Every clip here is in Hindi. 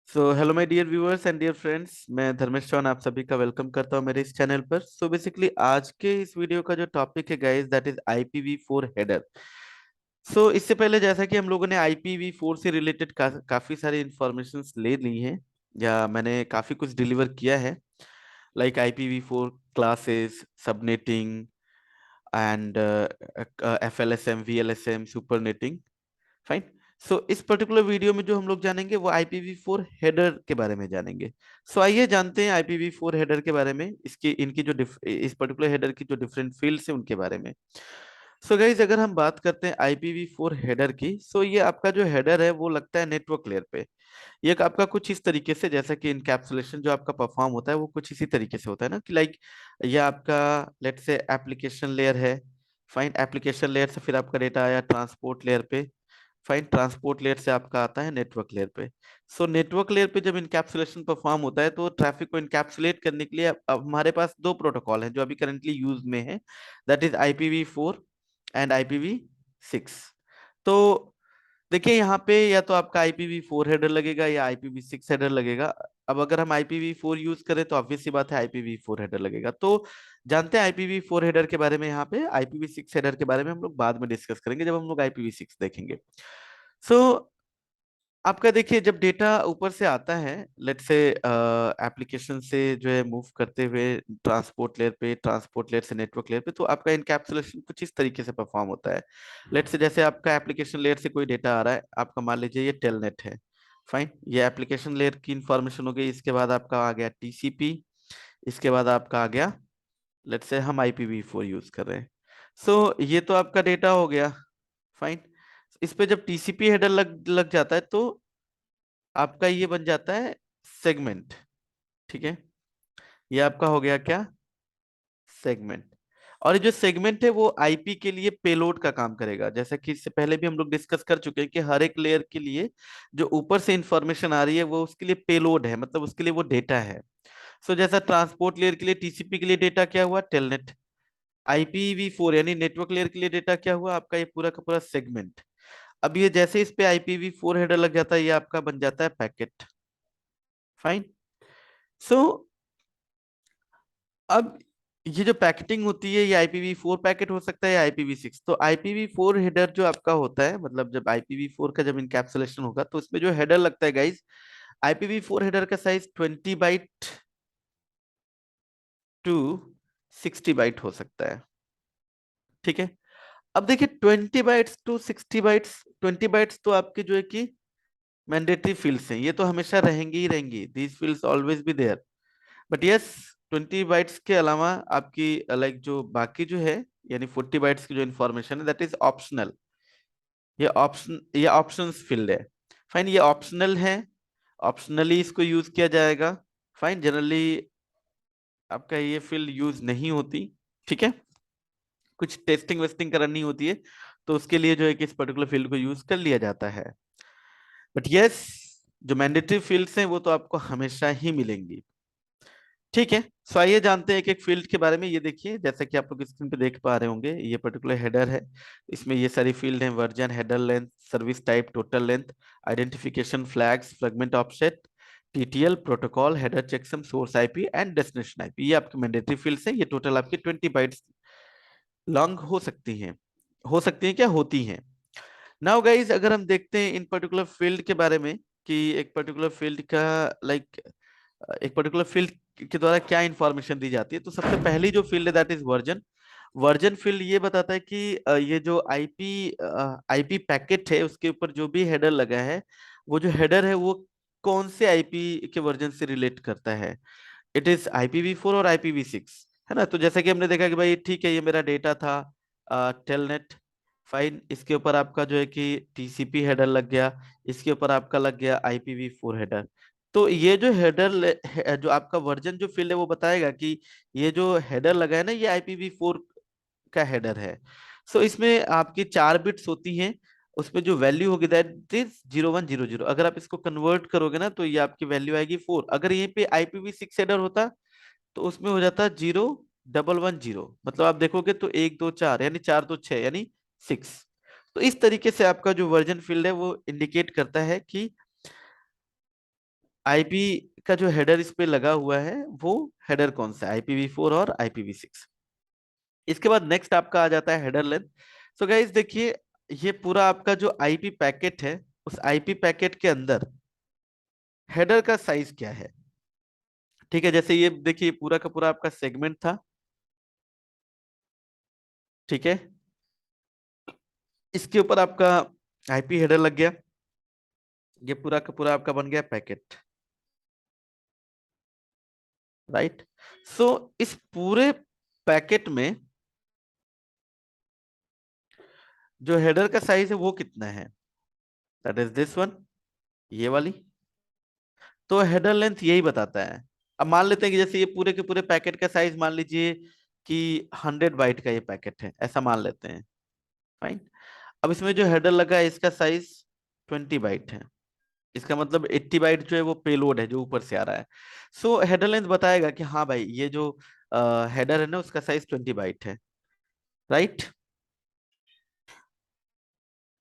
So hello my dear viewers and dear friends, मैं धर्मेश चौहान आप सभी का वेलकम करता हूं मेरे इस चैनल पर। सो बेसिकली आज के इस वीडियो का जो टॉपिक है guys, that is IPv4 header. So इससे पहले जैसा कि हम लोगों ने IPv4 से रिलेटेड काफी सारी इंफॉर्मेशंस ले ली हैं, या मैंने काफी कुछ डिलीवर किया है, like IPv4 classes, subnetting and FLSM, VLSM, supernetting. Fine. So इस पर्टिकुलर वीडियो में जो हम लोग जानेंगे वो IPv4 हेडर के बारे में जानेंगे। सो आइए जानते हैं IPv4 हेडर के बारे में, इसकी इनकी जो इस पर्टिकुलर हेडर की जो डिफरेंट फील्ड्स हैं उनके बारे में। सो गाइज, अगर हम बात करते हैं IPv4 हेडर की, सो ये आपका जो हेडर है वो लगता है नेटवर्क लेयर पे। ये आपका कुछ इस तरीके से, जैसा कि इनकैप्सुलेशन जो आपका परफॉर्म होता है वो कुछ इसी तरीके से होता है ना, कि लाइक ये आपका लेट से एप्लीकेशन लेयर है। फाइन। एप्लीकेशन लेयर से फिर आपका डेटा आया ट्रांसपोर्ट लेयर पे। फाइन। ट्रांसपोर्ट लेयर से आपका आता है नेटवर्क लेयर पे। सो नेटवर्क लेयर पे जब इनकैप्सुलेशन परफॉर्म होता है तो ट्रैफिक को इनकैप्सुलेट करने के लिए अब हमारे पास दो प्रोटोकॉल हैं जो अभी करंटली यूज में है, that is IPv4 and IPv6। तो देखिए यहाँ पे या तो आपका IPv4 हेडर लगेगा या IPv6 हेडर लगेगा। अब अगर हम IPv4 यूज करें तो ऑब्वियस सी बात है IPv4 हेडर लगेगा। तो जानते हैं IPv4 हेडर के बारे में। यहाँ पे IPv6 हेडर के बारे में हम लोग बाद में डिस्कस करेंगे जब हम लोग IPv6 देखेंगे। सो आपका देखिए, जब डेटा ऊपर से आता है, लेट से एप्लीकेशन से जो है मूव करते हुए ट्रांसपोर्ट लेयर पे, ट्रांसपोर्ट लेयर से नेटवर्क लेयर पे, तो आपका इनकैप्सुलेशन कुछ इस तरीके से परफॉर्म होता है। लेट से जैसे आपका एप्लीकेशन लेयर से कोई डेटा आ रहा है, आपका मान लीजिए ये टेलनेट है। फाइन। ये एप्लीकेशन लेयर की इंफॉर्मेशन हो गई। इसके बाद आपका आ गया TCP। इसके बाद आपका आ गया, लेट से हम IPv4 यूज कर रहे हैं। सो ये तो आपका डेटा हो गया। फाइन। इस पे जब TCP हेडर लग लग जाता है तो आपका ये बन जाता है सेगमेंट। ठीक है। ये आपका हो गया क्या? सेगमेंट। और ये जो सेगमेंट है वो IP के लिए पेलोड का काम करेगा। जैसा कि इससे पहले भी हम लोग डिस्कस कर चुके हैं कि हर एक लेयर के लिए जो ऊपर से इंफॉर्मेशन आ रही है वो उसके लिए पेलोड है, मतलब उसके लिए वो डेटा है। सो जैसा ट्रांसपोर्ट लेयर के लिए, TCP के लिए डेटा क्या हुआ? टेलनेट। IPv4 यानी नेटवर्क लेयर के लिए डेटा क्या हुआ? आपका ये पूरा का पूरा सेगमेंट। अब ये जैसे इस पे IPv4 हेडर लग जाता है, ये आपका बन जाता है पैकेट। फाइन। सो अब ये जो पैकेटिंग होती है, ये IPv4 पैकेट हो सकता है या IPv6। तो IPv4 हेडर जो आपका होता है, मतलब जब IPv4 का जब इनकैप्सुलेशन होगा तो इसमें जो हेडर लगता है गाइस, IPv4 हेडर का साइज 20 बाइट टू 60 बाइट हो सकता है। ठीक है। अब देखिए 20 बाइट्स टू 60 बाइट्स, 20 बाइट्स तो आपके जो है कि मैंडेटरी फील्ड्स हैं, ये तो हमेशा रहेंगी ही रहेंगी, these fields always be there. But yes, 20 bytes के अलावा आपकी लाइक जो बाकी जो है, यानी 40 बाइट्स की जो इंफॉर्मेशन है, दैट इज ऑप्शनल। ये ऑप्शंस फील्ड है। फाइन। ये ऑप्शनल है, ऑप्शनली इसको यूज किया जाएगा। फाइन। जनरली आपका ये फील्ड यूज नहीं होती। ठीक है। कुछ टेस्टिंग वेस्टिंग करनी होती है तो उसके लिए जो है कि इस पर्टिकुलर फील्ड को यूज कर लिया जाता है। बट यस, जो मैंडेटरी फील्ड्स हैं वो तो आपको हमेशा ही मिलेंगी। ठीक है। सो आइए जानते हैं एक एक फील्ड के बारे में। ये देखिए, जैसा कि आप लोग स्क्रीन पे देख पा रहे होंगे, ये पर्टिकुलर हेडर है। इसमें ये सारी फील्ड हैं: version, header length, service type, total length, identification, flags, fragment offset, TTL, protocol, header checksum, source IP and destination IP। ये आपके मैंडेटरी फील्ड्स हैं। ये टोटल आपकी 20 बाइट्स लॉन्ग हो सकती हैं क्या? होती हैं। नाउ गाइज, अगर हम देखते हैं इन पर्टिकुलर फील्ड के बारे में कि एक पर्टिकुलर फील्ड का लाइक एक पर्टिकुलर फील्ड के द्वारा क्या इंफॉर्मेशन दी जाती है, तो सबसे पहली जो फील्ड है that is version. Version field ये बताता है कि ये जो आईपी पैकेट है उसके ऊपर जो भी हेडर लगा है, वो जो हेडर है वो कौन से IP के वर्जन से रिलेट करता है। इट इज IPv4 और IPv6, है ना। तो जैसा कि हमने देखा कि भाई ठीक है, ये मेरा डेटा था टेलनेट। फाइन। इसके ऊपर आपका जो है कि TCP हेडर लग गया। इसके ऊपर आपका लग गया IPv4 हेडर। तो ये जो हेडर, जो आपका वर्जन जो फील्ड है वो बताएगा कि ये जो हेडर लगा है ना, ये IPv4 का हेडर है। सो इसमें आपकी 4 बिट्स होती हैं। उसमें जो वैल्यू होगी दैट इज 0100। अगर आप इसको कन्वर्ट करोगे ना तो ये आपकी वैल्यू आएगी 4। अगर यहीं पे IPv6 हेडर होता तो उसमें हो जाता 0110। मतलब आप देखोगे तो 1 2 4 यानी 4 2 6 यानी 6। तो इस तरीके से आपका जो वर्जन फील्ड है वो इंडिकेट करता है कि आईपी का जो हेडर इस पे लगा हुआ है वो हेडर कौन सा है, IPv4 और IPv6। इसके बाद नेक्स्ट आपका आ जाता है हेडर लेंथ। सो गाइस देखिए, ये पूरा आपका जो आईपी पैकेट है, उस आईपी पैकेट के अंदर हेडर का साइज क्या है। ठीक है, जैसे ये देखिए पूरा का पूरा आपका सेगमेंट था। ठीक है, इसके ऊपर आपका आईपी हेडर लग गया, ये पूरा का पूरा आपका बन गया पैकेट, राइट। सो इस पूरे पैकेट में जो हेडर का साइज है वो कितना है, दैट इज दिस वन, ये वाली। तो हेडर लेंथ यही बताता है। अब मान लेते हैं कि जैसे ये पूरे के पूरे पैकेट का साइज मान लीजिए कि 100 बाइट का ये पैकेट है, ऐसा मान लेते हैं। फाइन। अब इसमें जो हेडर लगा है इसका साइज 20 बाइट है। इसका मतलब 80 बाइट जो है वो पेलोड है जो ऊपर से आ रहा है। सो हेडर लेंथ बताएगा कि हाँ भाई ये जो हेडर है ना उसका साइज 20 बाइट है, राइट।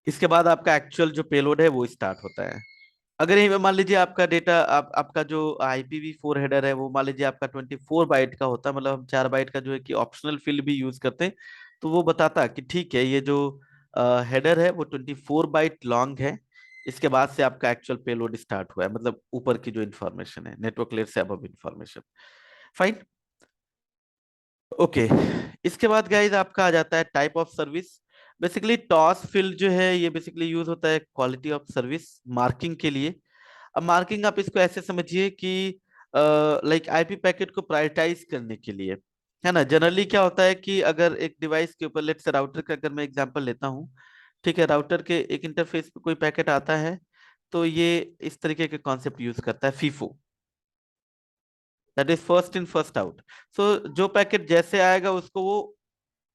इसके बाद आपका एक्चुअल जो पेलोड है वो स्टार्ट होता है। अगर यही मान लीजिए आपका डेटा आपका जो IPv4 हेडर है वो मान लीजिए आपका 24 बाइट का होता है, मतलब हम 4 बाइट का जो है कि ऑप्शनल फील्ड भी यूज करते हैं, तो वो बताता कि ठीक है ये जो हेडर है वो 24 बाइट लॉन्ग है। इसके बाद से आपका एक्चुअल पेलोड स्टार्ट हुआ है, मतलब ऊपर की जो इन्फॉर्मेशन है, नेटवर्क लेयर से अब इन्फॉर्मेशन। फाइन। ओके। इसके बाद गाइज आपका आ जाता है type of service. Basically toss field जो है ये बेसिकली यूज होता है क्वालिटी ऑफ सर्विस मार्किंग के लिए। अब मार्किंग आप इसको ऐसे समझिए कि लाइक आईपी पैकेट को प्रायोरिटाइज करने के लिए, है ना। जनरली क्या होता है कि अगर एक डिवाइस के ऊपर, लेट से राउटर का अगर मैं एग्जांपल लेता हूँ, ठीक है, राउटर के एक इंटरफेस पे कोई पैकेट आता है, तो ये इस तरीके के कॉन्सेप्ट यूज करता है, FIFO, that is first in first out. So जो पैकेट जैसे आएगा उसको वो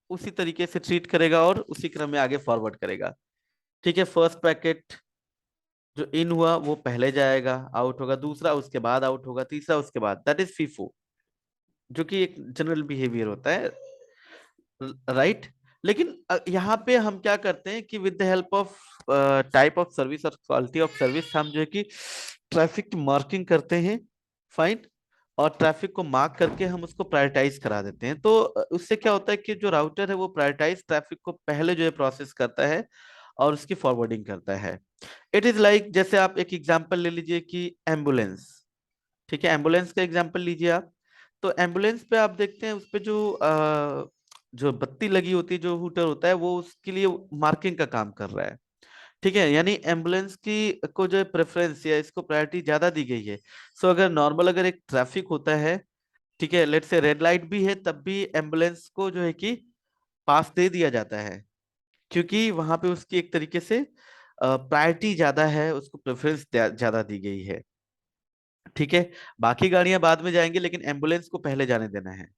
उसी तरीके से ट्रीट करेगा और उसी क्रम में आगे फॉरवर्ड करेगा। ठीक है, फर्स्ट पैकेट जो इन हुआ वो पहले जाएगा, आउट होगा दूसरा, उसके बाद आउट होगा तीसरा, उसके बाद, दैट इज फीफो, जो कि एक जनरल बिहेवियर होता है, राइट। लेकिन यहाँ पे हम क्या करते हैं कि with the help of type of service और क्वालिटी ऑफ सर्विस हम जो है कि ट्रैफिक की मार्किंग करते हैं। फाइन। और ट्रैफिक को मार्क करके हम उसको प्रायोरिटाइज करा देते हैं, तो उससे क्या होता है कि जो राउटर है वो प्रायोरिटाइज ट्रैफिक को पहले जो है प्रोसेस करता है और उसकी फॉरवर्डिंग करता है। इट इज लाइक, जैसे आप एक एग्जांपल ले लीजिए कि एम्बुलेंस। ठीक है, एम्बुलेंस का एग्जांपल लीजिए आप। तो एम्बुलेंस पे आप देखते हैं उस पे जो बत्ती लगी होती है, जो हूटर होता है, वो उसके लिए मार्किंग का काम कर रहा है। ठीक है, यानी एम्बुलेंस की को जो प्रेफरेंस या इसको प्रायोरिटी ज्यादा दी गई है। सो अगर नॉर्मल अगर एक ट्रैफिक होता है, ठीक है, लेट से रेड लाइट भी है, तब भी एम्बुलेंस को जो है कि पास दे दिया जाता है, क्योंकि वहां पे उसकी एक तरीके से प्रायोरिटी ज्यादा है, उसको प्रेफरेंस ज्यादा दी गई है। ठीक है, बाकी गाड़ियां बाद में जाएंगी लेकिन एम्बुलेंस को पहले जाने देना है।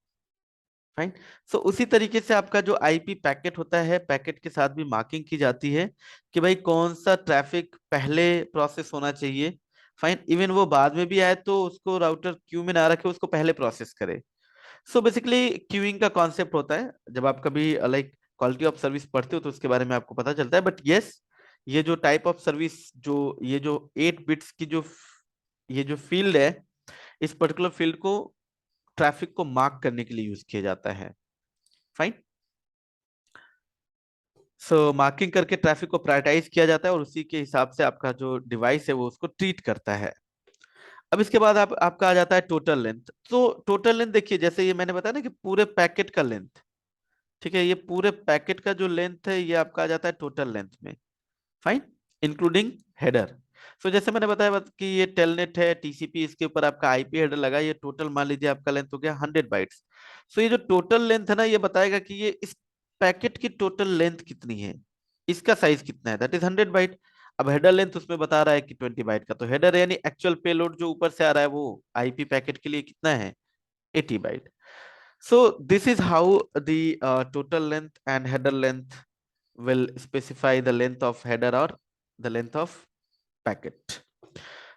फाइन। सो उसी तरीके से आपका जो आईपी पैकेट होता है, पैकेट के साथ भी मार्किंग की जाती है कि भाई कौन सा ट्रैफिक पहले प्रोसेस होना चाहिए। फाइन, इवन वो बाद में भी आए तो उसको राउटर क्यू में ना रखे, उसको पहले प्रोसेस करे। सो बेसिकली क्यूइंग का कॉन्सेप्ट होता है, जब आप कभी लाइक क्वालिटी ऑफ सर्विस पढ़ते हो तो उसके बारे में आपको पता चलता है। बट यस, ये जो टाइप ऑफ सर्विस, जो ये जो 8 बिट्स की जो ये जो फील्ड है, इस पर्टिकुलर फील्ड को ट्रैफिक को मार्क करने के लिए यूज किया जाता है। फाइन। सो मार्किंग करके ट्रैफिक को प्रायोरिटाइज किया जाता है और उसी के हिसाब से आपका जो डिवाइस है वो उसको ट्रीट करता है। अब इसके बाद आपका आ जाता है टोटल लेंथ। तो टोटल लेंथ देखिए, जैसे ये मैंने बताया ना कि पूरे पैकेट का लेंथ, ठीक है, ये पूरे पैकेट का जो लेंथ है ये आपका आ जाता है टोटल लेंथ में। Fine, including header. सो जैसे मैंने बताया कि ये टेलनेट है, टीसीपी, इसके ऊपर आपका आईपी हेडर लगा, ये टोटल मान लीजिए आपका लेंथ हो गया 100 बाइट्स। सो ये जो टोटल लेंथ है ना, ये बताएगा कि ये इस पैकेट की टोटल लेंथ कितनी है, इसका साइज कितना है, दैट इज 100 बाइट। अब हेडर लेंथ उसमें बता रहा है कि 20 बाइट का, तो हेडर यानी एक्चुअल पेलोड जो ऊपर से आ रहा है वो आईपी पैकेट के लिए कितना है, 80 bite. So this is how the total length and header length will specify the length of header or the length of packet.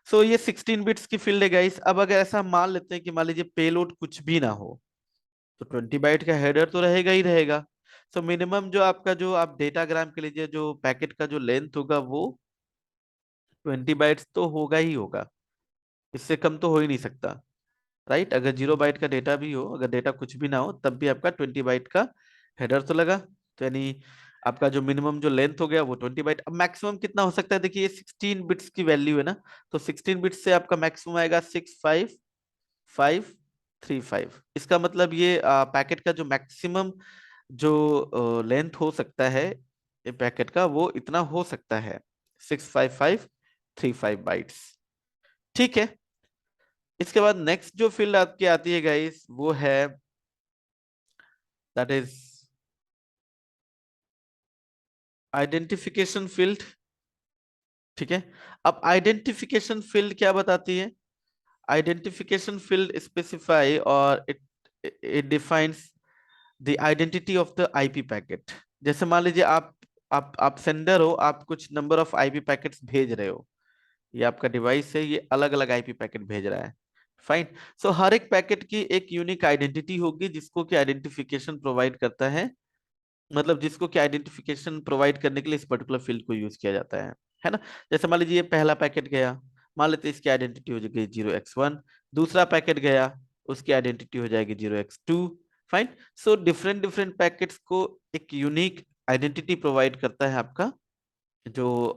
So ये 16 बिट्स की फील्ड है गाइस। अब अगर ऐसा मान लेते हैं कि मान लीजिए पेलोड कुछ भी ना हो, तो 20 बाइट का हेडर तो रहेगा ही रहेगा। सो मिनिमम जो आपका जो आप डेटाग्राम के लिए जो पैकेट का जो लेंथ होगा वो 20 बाइट्स तो होगा ही होगा। इससे कम तो हो ही नहीं सकता, राइट। अगर 0 बाइट का डेटा भी हो, अगर डेटा कुछ भी ना हो, तब भी आपका 20 बाइट का हेडर तो लगा। तो यानी आपका जो मिनिमम जो लेंथ हो गया वो 20 बाइट। अब मैक्सिमम कितना हो सकता है, देखिए ये 16 बिट्स की वैल्यू है ना, तो 16 बिट्स से आपका मैक्सिमम आएगा 65535। इसका मतलब ये पैकेट का जो मैक्सिमम जो लेंथ हो सकता है ये पैकेट का, वो इतना हो सकता है, 65535 बाइट्स। ठीक है। इसके बाद नेक्स्ट जो फील्ड आपकी आती है गाइस, वो है दैट इज आइडेंटिफिकेशन फील्ड। ठीक है। अब आइडेंटिफिकेशन फील्ड क्या बताती है? आइडेंटिफिकेशन फील्ड स्पेसिफाई और it it defines the identity of the IP packet. जैसे मान लीजिए आप सेंडर हो, आप कुछ नंबर ऑफ आईपी पैकेट्स भेज रहे हो, ये आपका डिवाइस है, ये अलग अलग आईपी पैकेट भेज रहा है। फाइन। सो हर एक पैकेट की एक यूनिक आइडेंटिटी होगी, जिसको कि आइडेंटिफिकेशन प्रोवाइड करता है, मतलब जिसको कि आइडेंटिफिकेशन प्रोवाइड करने के लिए इस पर्टिकुलर फील्ड को यूज किया जाता है ना। जैसे मान लीजिए ये पहला पैकेट गया, मान लेते हैं इसकी आइडेंटिटी हो जाएगी 0x1। दूसरा पैकेट गया, उसकी आइडेंटिटी हो जाएगी 0x2। Fine. So different different packets को एक यूनिक आइडेंटिटी प्रोवाइड करता है आपका जो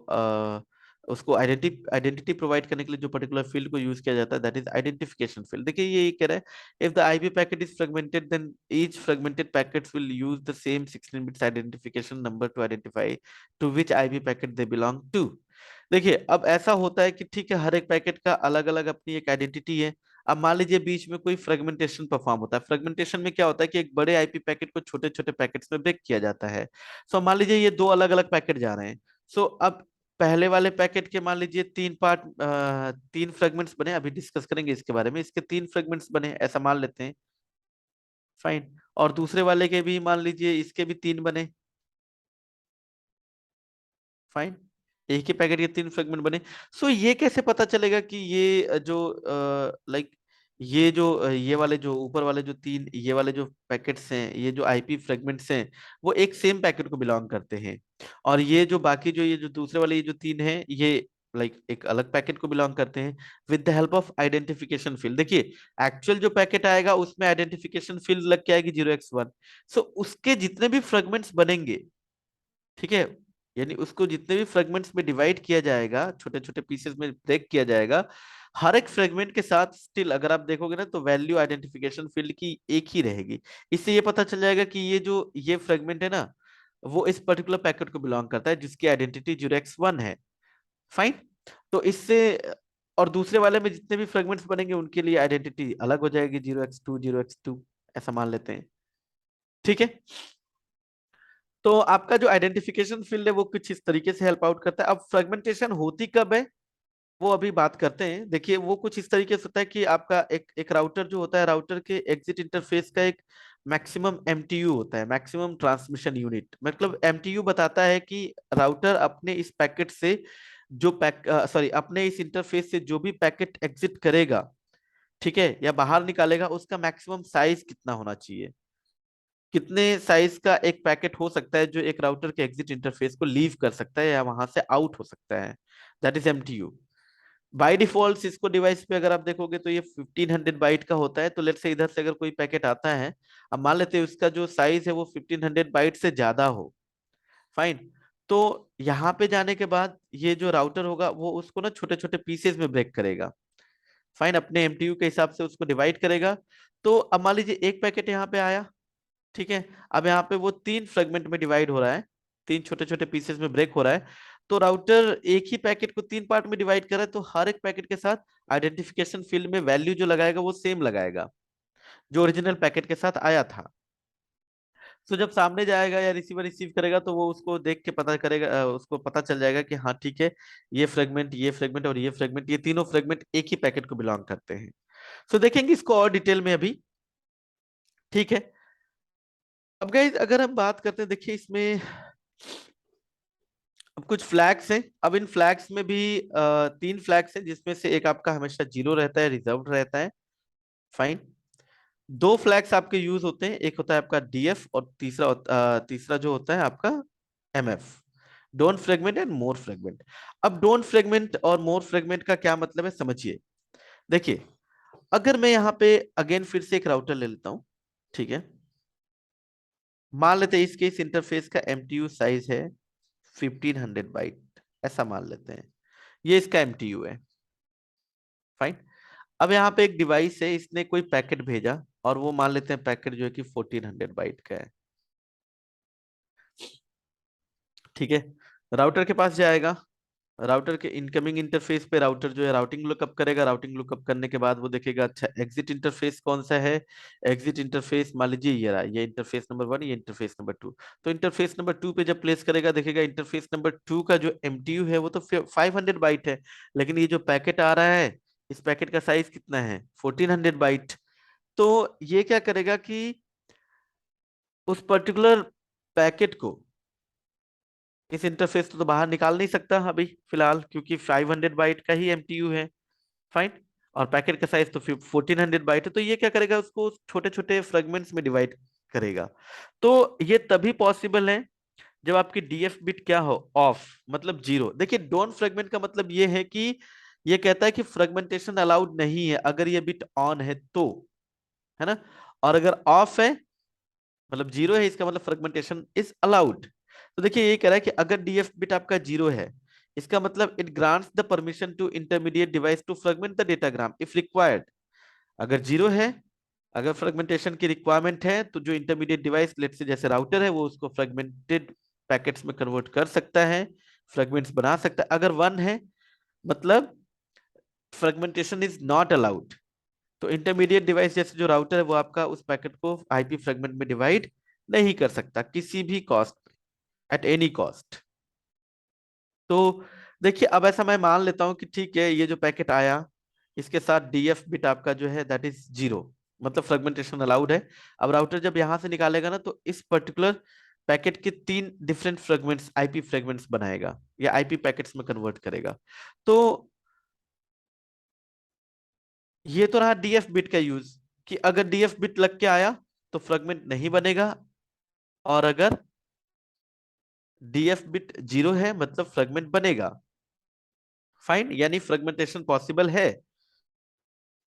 उसको आइडेंटिटी प्रोवाइड करने के लिए जो पर्टिकुलर फील्ड को यूज किया जाता है, दैट इज आइडेंटिफिकेशन फील्ड। देखिए ये कह रहा है, if the IP packet is fragmented then each fragmented packets will use the same 16 bits identification number to identify to which IP packet they belong to. देखिए अब ऐसा होता है कि ठीक है, हर एक पैकेट का अलग अलग अपनी एक आइडेंटिटी है। अब मान लीजिए बीच में कोई फ्रेगमेंटेशन परफॉर्म होता है। फ्रेगमेंटेशन में क्या होता है कि एक बड़े आईपी पैकेट को छोटे छोटे पैकेट्स में ब्रेक किया जाता है। सो मान लीजिए ये दो अलग अलग पैकेट जा रहे हैं। सो अब पहले वाले पैकेट के मान लीजिए तीन पार्ट, तीन फ्रेगमेंट्स बने, अभी डिस्कस करेंगे इसके बारे में। इसके तीन फ्रेगमेंट्स बने ऐसा मान लेते हैं। फाइन। और दूसरे वाले के भी मान लीजिए इसके भी तीन बने। फाइन। एक ही पैकेट के तीन फ्रेगमेंट बने। सो ये कैसे पता चलेगा कि ये जो लाइक ये जो ये वाले जो ऊपर वाले जो तीन ये वाले जो पैकेट्स हैं, ये जो आईपी फ्रेगमेंट्स हैं, वो एक सेम पैकेट को बिलोंग करते हैं। और ये जो बाकी जो ये जो दूसरे वाले ये जो तीन हैं, ये एक अलग पैकेट को बिलोंग करते हैं। With the help of identification field, देखिए एक्चुअल जो पैकेट आएगा उसमें आइडेंटिफिकेशन फील्ड लग के आएगी 0x1। सो उसके जितने भी फ्रेगमेंट्स बनेंगे, ठीक है, यानी उसको जितने भी फ्रेगमेंट्स में डिवाइड किया जाएगा, छोटे छोटे पीसेस में ब्रेक किया जाएगा, हर एक फ्रेगमेंट के साथ स्टिल अगर आप देखोगे ना, तो वैल्यू आइडेंटिफिकेशन फील्ड की एक ही रहेगी। इससे ये पता चल जाएगा कि ये जो ये फ्रेगमेंट है ना, वो इस पर्टिकुलर पैकेट को बिलोंग करता है जिसकी आइडेंटिटी 0x1 है। फाइन। तो इससे और दूसरे वाले में जितने भी फ्रेगमेंट्स बनेंगे उनके लिए आइडेंटिटी अलग हो जाएगी, 0x2 ऐसा मान लेते हैं। ठीक है। तो आपका जो आइडेंटिफिकेशन फील्ड है वो कुछ इस तरीके से हेल्प आउट करता है। अब फ्रेगमेंटेशन होती कब है, वो अभी बात करते हैं। देखिए वो कुछ इस तरीके से होता है कि आपका एक एक राउटर जो होता है, राउटर के एग्जिट इंटरफेस का एक मैक्सिमम एमटीयू होता है, मैक्सिमम ट्रांसमिशन यूनिट। मतलब एमटीयू बताता है कि राउटर अपने इस पैकेट से जो अपने इस इंटरफेस से जो भी पैकेट एग्जिट करेगा, ठीक है, या बाहर निकालेगा, उसका मैक्सिमम साइज कितना होना चाहिए। कितने साइज का एक पैकेट हो सकता है जो एक राउटर के एग्जिट इंटरफेस को लीव कर सकता है या वहां से आउट हो सकता है, that is MTU. By default इसको डिवाइस पे अगर आप देखोगे तो ये 1500 बाइट का होता है। तो लेट्स से इधर से अगर कोई पैकेट आता है, अब मान लेते हैं उसका जो साइज है वो 1500 बाइट से ज्यादा हो। फाइन। तो यहाँ पे जाने के बाद ये जो राउटर होगा वो उसको ना छोटे छोटे पीसेस में ब्रेक करेगा। फाइन। अपने एमटीयू के हिसाब से उसको डिवाइड करेगा। तो अब मान लीजिए एक पैकेट यहाँ पे आया, ठीक है। अब यहाँ पे वो तीन फ्रेगमेंट में डिवाइड हो रहा है, तीन छोटे छोटे पीसेस में ब्रेक हो रहा है। तो राउटर एक ही पैकेट को तीन पार्ट में डिवाइड कर रहा है, तो हर एक पैकेट के साथ आइडेंटिफिकेशन फील्ड में वैल्यू जो लगाएगा वो सेम लगाएगा जो ओरिजिनल पैकेट के साथ आया था। तो जब सामने जाएगा या रिसीवर रिसीव करेगा तो वो उसको देख के पता करेगा, उसको पता चल जाएगा कि हाँ ठीक है, ये फ्रेगमेंट और ये फ्रेगमेंट, ये तीनों फ्रेगमेंट एक ही पैकेट को बिलोंग करते हैं। सो देखेंगे इसको और डिटेल में अभी। ठीक है। अब गाइस अगर हम बात करते हैं, देखिए इसमें अब कुछ फ्लैग्स हैं। अब इन फ्लैग्स में भी तीन फ्लैग्स हैं, जिसमें से एक आपका हमेशा जीरो रहता है, रिजर्व्ड रहता है। फाइन। दो फ्लैग्स आपके यूज होते हैं, एक होता है आपका डीएफ और तीसरा जो होता है आपका MF, don't fragment and more fragment. अब डोंट फ्रेगमेंट और मोर फ्रेगमेंट का क्या मतलब है समझिए। देखिए, अगर मैं यहाँ पे अगेन फिर से एक राउटर ले लेता हूँ, ठीक है, मान लेते हैं इसके इस इंटरफेस का एमटीयू साइज है 1500 बाइट, ऐसा मान लेते हैं, ये इसका एमटीयू है। फाइन। अब यहाँ पे एक डिवाइस है, इसने कोई पैकेट भेजा, और वो मान लेते हैं पैकेट जो है कि 1400 बाइट का है। ठीक है, राउटर के पास जाएगा, राउटर के इनकमिंग इंटरफेस पे राउटर जो है राउटिंग लुकअप करेगा, राउटिंग लुकअप करने के बाद वो देखेगा अच्छा एग्जिट इंटरफेस कौन सा है। एग्जिट इंटरफेस मान लीजिए ये रहा, ये इंटरफेस नंबर 1, ये इंटरफेस नंबर 2। तो इंटरफेस नंबर 2 पे जब प्लेस करेगा, देखेगा इंटरफेस नंबर 2 का जो एमटीयू है वो तो 500 बाइट है, लेकिन ये जो पैकेट आ रहा है, इस पैकेट का साइज कितना है, 1400 बाइट। तो ये क्या करेगा कि उस पर्टिकुलर पैकेट को इस इंटरफेस तो बाहर निकाल नहीं सकता अभी फिलहाल, क्योंकि 500 बाइट का ही एमटीयू है। फाइन। और पैकेट का साइज तो 1400 बाइट है, तो ये क्या करेगा, उसको छोटे छोटे फ्रेगमेंट्स में डिवाइड करेगा। तो ये तभी पॉसिबल है जब आपकी डीएफ बिट क्या हो, ऑफ, मतलब जीरो। देखिए, डोंट फ्रेगमेंट का मतलब ये है कि ये कहता है कि फ्रेगमेंटेशन अलाउड नहीं है अगर ये बिट ऑन है तो, है ना। और अगर ऑफ है, मतलब जीरो है, इसका मतलब फ्रेगमेंटेशन इज अलाउड। तो देखिए, ये कह रहा है कि अगर डीएफ बिट आपका जीरो है, इसका मतलब it grants the permission to intermediate device to fragment the datagram if required. अगर जीरो है, अगर फ्रेगमेंटेशन की रिक्वायरमेंट है, तो जो इंटरमीडिएट डिवाइस, लेट्स से जैसे राउटर है, वो उसको फ्रेगमेंटेड पैकेट्स में कन्वर्ट कर सकता है, फ्रेगमेंट्स बना सकता है। अगर वन है, मतलब फ्रेगमेंटेशन इज नॉट अलाउड। तो इंटरमीडिएट डिवाइस जैसे जो राउटर है, वो आपका उस पैकेट को आईपी फ्रेगमेंट में डिवाइड नहीं कर सकता किसी भी कॉस्ट पे, एट एनी कॉस्ट। तो देखिए, अब ऐसा मैं मान लेता हूं कि ठीक है, ये जो पैकेट आया, इसके साथ डीएफ बिट आपका जो है दैट इज जीरो, मतलब फ्रेगमेंटेशन अलाउड है। अब राउटर जब यहां से निकालेगा ना, तो इस पर्टिकुलर पैकेट के 3 डिफरेंट फ्रेगमेंट्स, आईपी फ्रेगमेंट्स बनाएगा, या आईपी पैकेट्स में कन्वर्ट करेगा। तो ये तो रहा डीएफ बिट का यूज, कि अगर डीएफ बिट लग के आया तो फ्रेगमेंट नहीं बनेगा, और अगर डीएफ बिट जीरो है मतलब फ्रेगमेंट बनेगा। फाइन, यानी फ्रेगमेंटेशन पॉसिबल है।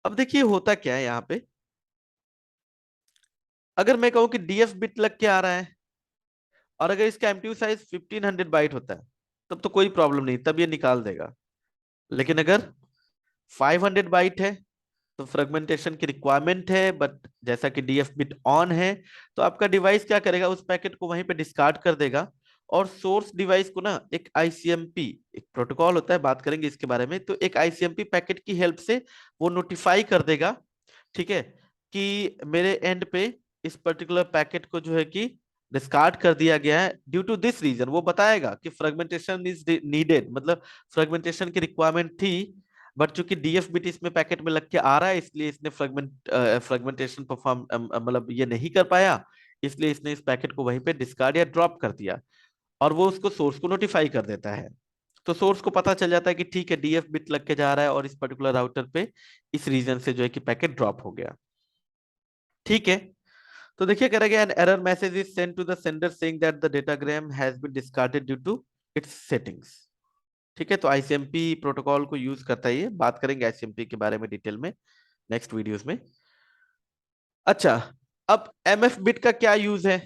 अब देखिए होता क्या है यहाँ पे, अगर मैं कहूं कि डीएफ बिट लग के आ रहा है, और अगर इसका एमटीयू साइज 1500 बाइट होता है, तब तो कोई प्रॉब्लम नहीं, तब ये निकाल देगा। लेकिन अगर 500 बाइट है, तो फ्रेगमेंटेशन की रिक्वायरमेंट है, बट जैसा कि डीएफ बिट ऑन है, तो आपका डिवाइस क्या करेगा, उस पैकेट को वहीं पे डिस्कार्ड कर देगा, और सोर्स डिवाइस को ना एक आईसीएमपी, एक प्रोटोकॉल होता है, बात करेंगे इसके बारे में, तो एक आईसीएमपी पैकेट की हेल्प से वो नोटिफाई कर देगा, ठीक है, कि मेरे एंड पे इस पर्टिकुलर पैकेट को जो है कि डिस्कार्ड कर दिया गया है ड्यू टू दिस रीजन। वो बताएगा कि फ्रेगमेंटेशन इज नीडेड, मतलब फ्रेगमेंटेशन की रिक्वायरमेंट थी, बट चूंकि डीएफ बिट इसमें पैकेट में लग के आ रहा है, इसलिए इसने फ्रेगमेंटेशन परफॉर्म, मतलब ये नहीं कर पाया, इसलिए इसने इस पैकेट को वहीं पे डिस्कार्ड या ड्रॉप कर दिया, और वो उसको सोर्स को नोटिफाई कर देता है। तो सोर्स को पता चल जाता है कि ठीक है, डीएफ बिट लग के जा रहा है, और इस पर्टिकुलर राउटर पे इस रीजन से जो है कि पैकेट ड्रॉप हो गया। ठीक है, तो देखिए कह रहा है an error message is send to the sender saying that the datagram has been discarded due to its settings. ठीक है, तो आईसीएमपी प्रोटोकॉल को यूज करता है, ये बात करेंगे आईसीएमपी के बारे में डिटेल में नेक्स्ट वीडियोस में। अच्छा, अब एमएफ बिट का क्या यूज है।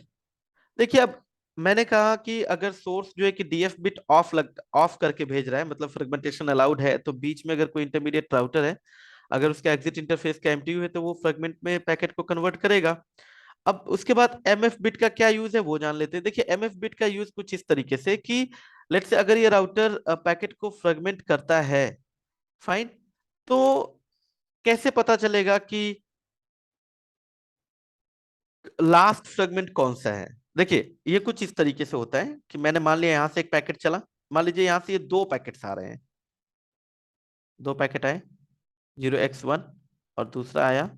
देखिए, अब मैंने कहा कि अगर सोर्स जो है कि डीएफ बिट ऑफ करके भेज रहा है, मतलब फ्रेगमेंटेशन अलाउड है, तो बीच में अगर कोई इंटरमीडिएट राउटर है, अगर उसका एग्जिट इंटरफेस का एमटीयू है, तो वो फ्रेगमेंट में पैकेट को कन्वर्ट करेगा। अब उसके बाद एमएफ बिट का क्या यूज है वो जान लेते हैं। देखिए, एमएफ बिट का यूज कुछ इस तरीके से कि लेट्स से अगर ये राउटर पैकेट को फ्रेगमेंट करता है, फाइन, तो कैसे पता चलेगा कि लास्ट फ्रेगमेंट कौन सा है। देखिए, ये कुछ इस तरीके से होता है कि मैंने मान लिया यहां से एक पैकेट चला, मान लीजिए यहां से ये दो पैकेट्स आ रहे हैं, दो पैकेट आए, 0x1, और दूसरा आया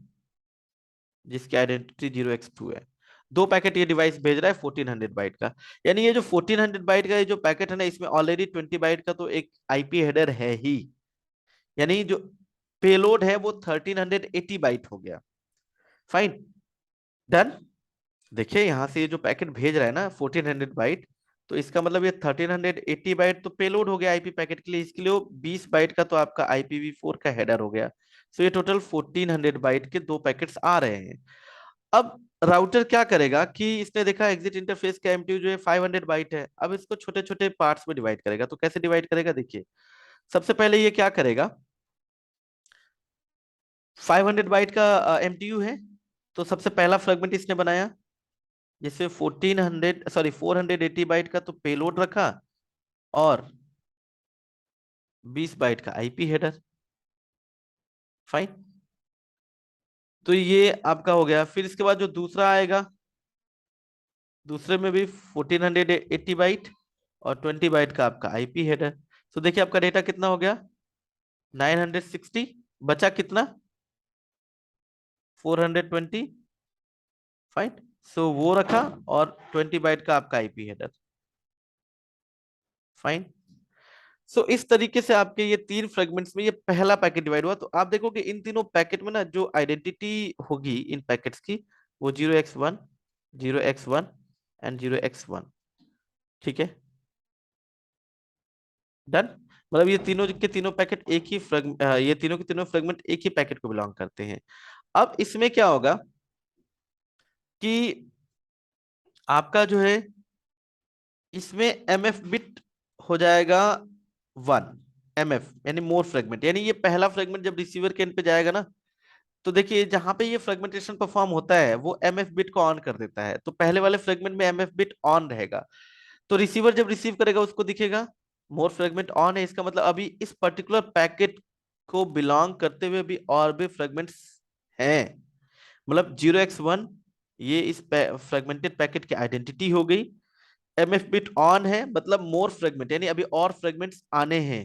जिसकी आइडेंटिटी 0x2 है। दो पैकेट ये डिवाइस भेज रहा है 1400 बाइट का, यानी ये जो 1400 बाइट का ये जो पैकेट है ना, इसमें ऑलरेडी 20 बाइट का तो एक आईपी हेडर है ही, यानी जो पेलोड है वो 1380 बाइट हो गया। Fine, done. देखिए, यहां से ये जो पैकेट भेज रहा है ना 1400 बाइट, तो इसका मतलब ये 1380 बाइट तो पेलोड हो गया आईपी पैकेट के लिए, इसके लिए वो 20 बाइट का तो आपका IPv4 का हेडर हो गया। सो ये टोटल 1400 बाइट के दो पैकेट्स आ रहे हैं। अब राउटर क्या करेगा कि इसने देखा एग्जिट इंटरफेस का एमटीयू जो है 500 बाइट है, अब इसको छोटे छोटे पार्ट्स में डिवाइड करेगा। तो कैसे डिवाइड करेगा, देखिए सबसे पहले ये क्या करेगा, 500 बाइट का एमटीयू है, तो सबसे पहला फ्रेगमेंट इसने बनाया जिसमें 480 बाइट का तो पेलोड रखा और 20 बाइट का आईपी हेडर। फाइन, तो ये आपका हो गया। फिर इसके बाद जो दूसरा आएगा, दूसरे में भी 1480 बाइट और 20 बाइट का आपका आईपी हेडर। तो देखिए आपका डेटा कितना हो गया, 960। बचा कितना, 420। फाइन, सो वो रखा और 20 बाइट का आपका आईपी हेडर। फाइन, सो इस तरीके से आपके ये तीन फ्रेगमेंट्स में ये पहला पैकेट डिवाइड हुआ। तो आप देखोगे इन तीनों पैकेट में ना जो आइडेंटिटी होगी इन पैकेट्स की, वो 0x1, 0x1 एंड 0x1। ठीक है, डन। मतलब ये तीनों के तीनों पैकेट एक ही ये तीनों के तीनों फ्रेगमेंट एक ही पैकेट को बिलोंग करते हैं। अब इसमें क्या होगा कि आपका जो है इसमें एमएफ बिट हो जाएगा 1। एमएफ यानी मोर फ्रेगमेंट, यानी ये पहला फ्रेगमेंट जब रिसीवर के एंड पे जाएगा ना, तो देखिए जहां पे ये फ्रेगमेंटेशन परफॉर्म होता है वो एमएफ बिट को ऑन कर देता है, तो पहले वाले फ्रेगमेंट में एमएफ बिट ऑन रहेगा। तो रिसीवर जब रिसीव करेगा उसको दिखेगा मोर फ्रेगमेंट ऑन है, इसका मतलब अभी इस पर्टिकुलर पैकेट को बिलोंग करते हुए भी और भी फ्रेगमेंट्स हैं। मतलब 0x1 ये इस फ्रेगमेंटेड पैकेट की आइडेंटिटी हो गई। एमएफ बिट ऑन है मतलब मोर फ्रेगमेंट, यानी अभी और फ्रेगमेंट्स आने हैं।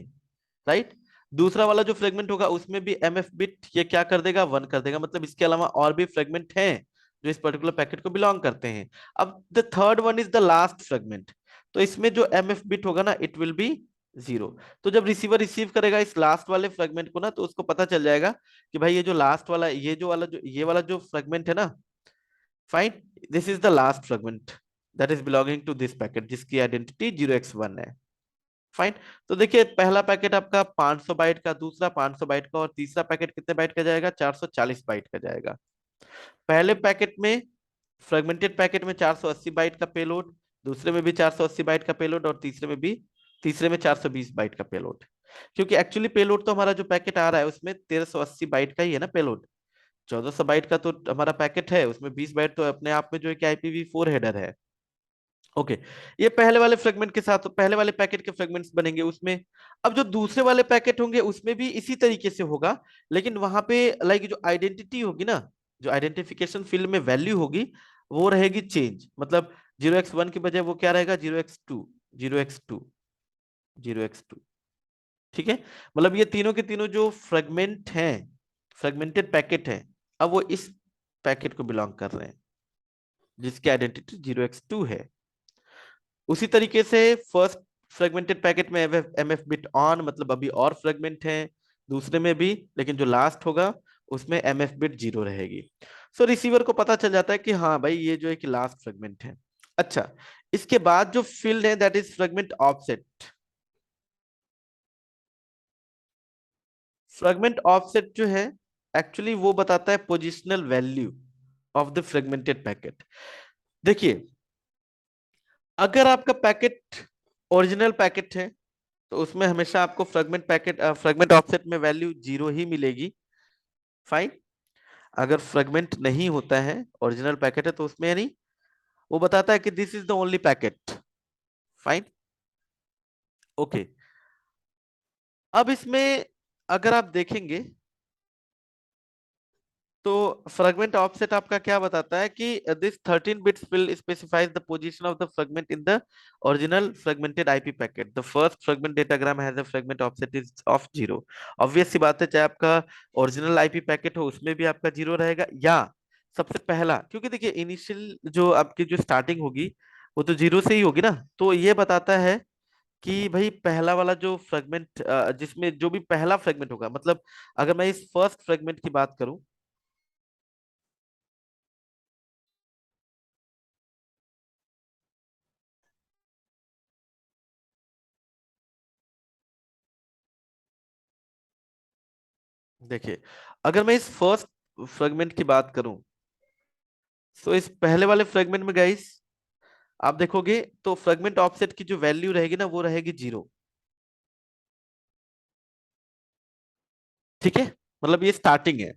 राइट, दूसरा वाला जो फ्रेगमेंट होगा उसमें भी एमएफ बिट ये क्या कर देगा, 1 कर देगा, मतलब इसके अलावा और भी फ्रेगमेंट हैं जो इस पर्टिकुलर पैकेट को बिलोंग करते हैं। अब the third one is the last fragment, तो इसमें जो एमएफ बिट होगा ना इट विल बी 0। तो जब रिसीवर रिसीव करेगा इस लास्ट वाले फ्रेगमेंट को ना, तो उसको पता चल जाएगा कि भाई ये जो लास्ट वाला, ये वाला जो फ्रेगमेंट है ना, fine, this is the last fragment that is belonging to this packet जिसकी आइडेंटिटी 0x1 है। फाइन, तो देखिए पहला पैकेट आपका 500 बाइट का, दूसरा 500 बाइट का, और तीसरा पैकेट कितने बाइट का जाएगा, 440 बाइट का जाएगा। पहले पैकेट में, फ्रेगमेंटेड पैकेट में 480 बाइट का पेलोड, दूसरे में भी 480 बाइट का पेलोड, और तीसरे में 420 बाइट का पेलोड। क्योंकि एक्चुअली पेलोड तो हमारा जो पैकेट आ रहा है उसमें 1380 बाइट का ही है ना पेलोड। 1400 बाइट का तो हमारा पैकेट है, उसमें 20 बाइट तो अपने आप में जो है कि IPv4 हेडर है। ओके, ये पहले वाले फ्रेगमेंट के साथ, पहले वाले पैकेट के फ्रेगमेंट्स बनेंगे उसमें। अब जो दूसरे वाले पैकेट होंगे उसमें भी इसी तरीके से होगा, लेकिन वहां पे लाइक जो आइडेंटिटी होगी ना, जो आइडेंटिफिकेशन फील्ड में वैल्यू होगी वो रहेगी चेंज। मतलब 0x1 की बजाय वो क्या रहेगा, 0x2, 0x2, 0x2। ठीक है, मतलब ये तीनों के तीनों जो फ्रेगमेंट हैं, फ्रेगमेंटेड पैकेट हैं, अब वो इस पैकेट को बिलोंग कर रहे हैं जिसकी आइडेंटिटी 0x2 है। उसी तरीके से फर्स्ट फ्रेगमेंटेड पैकेट में एमएफ बिट ऑन, मतलब अभी और फ्रेगमेंट है, दूसरे में भी, लेकिन जो लास्ट होगा उसमें एमएफ बिट 0 रहेगी। सो रिसीवर को पता चल जाता है कि हाँ भाई ये जो है कि लास्ट फ्रेगमेंट है। अच्छा, इसके बाद जो फील्ड है that is fragment offset. Fragment offset जो है एक्चुअली वो बताता है positional value of the fragmented packet. देखिए अगर आपका पैकेट ओरिजिनल पैकेट है तो उसमें हमेशा आपको फ्रेगमेंट ऑफसेट में वैल्यू 0 ही मिलेगी। फाइन, अगर फ्रेगमेंट नहीं होता है, ओरिजिनल पैकेट है, तो उसमें यानी वो बताता है कि this is the only packet. Fine, okay. अब इसमें अगर आप देखेंगे तो फ्रेगमेंट ऑफसेट आपका क्या बताता है कि this 13 bits will specifies the position of the fragment in the original fragmented IP packet. The first fragment datagram has a fragment offset is of 0। Obvious सी बात है, चाहे आपका ओरिजिनल आईपी पैकेट हो उसमें भी आपका 0 रहेगा, या सबसे पहला, क्योंकि देखिए इनिशियल जो आपकी जो स्टार्टिंग होगी वो तो 0 से ही होगी ना। तो ये बताता है कि भाई पहला वाला जो फ्रेगमेंट, जिसमें जो भी पहला फ्रेगमेंट होगा, मतलब अगर मैं इस फर्स्ट फ्रेगमेंट की बात करूं, देखिए, अगर मैं इस फर्स्ट फ्रेगमेंट की बात करूं, तो इस पहले वाले फ्रेगमेंट में गाइस आप देखोगे तो फ्रेगमेंट ऑफसेट की जो वैल्यू रहेगी ना, वो रहेगी 0। ठीक है, मतलब ये स्टार्टिंग है।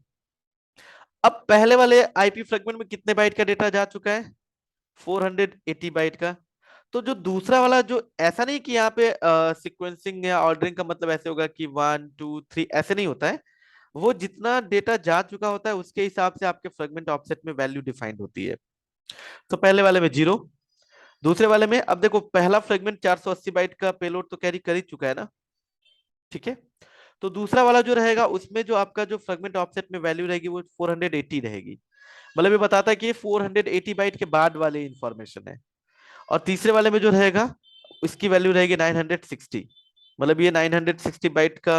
अब पहले वाले आईपी फ्रेगमेंट में कितने बाइट का डेटा जा चुका है? 480 बाइट का। तो जो दूसरा वाला, जो ऐसा नहीं कि यहाँ पे सीक्वेंसिंग या ऑर्डरिंग का मतलब ऐसे होगा कि 1 2 3, ऐसे नहीं होता है। वो जितना डेटा जा चुका होता है उसके हिसाब से आपके फ्रेगमेंट ऑफसेट में वैल्यू डिफाइंड होती है। तो पहले वाले में 0, दूसरे वाले में, अब देखो पहला फ्रेगमेंट 480 बाइट का पेलोड तो कैरी कर ही चुका है ना। ठीक है, तो दूसरा वाला जो रहेगा उसमें जो आपका जो फ्रेगमेंट ऑफसेट में वैल्यू रहेगी वो 480 रहेगी। मतलब ये बताता है कि ये 480 बाइट के बाद वाली इंफॉर्मेशन है। और तीसरे वाले में जो रहेगा इसकी वैल्यू रहेगी 960। मतलब ये 960 बाइट का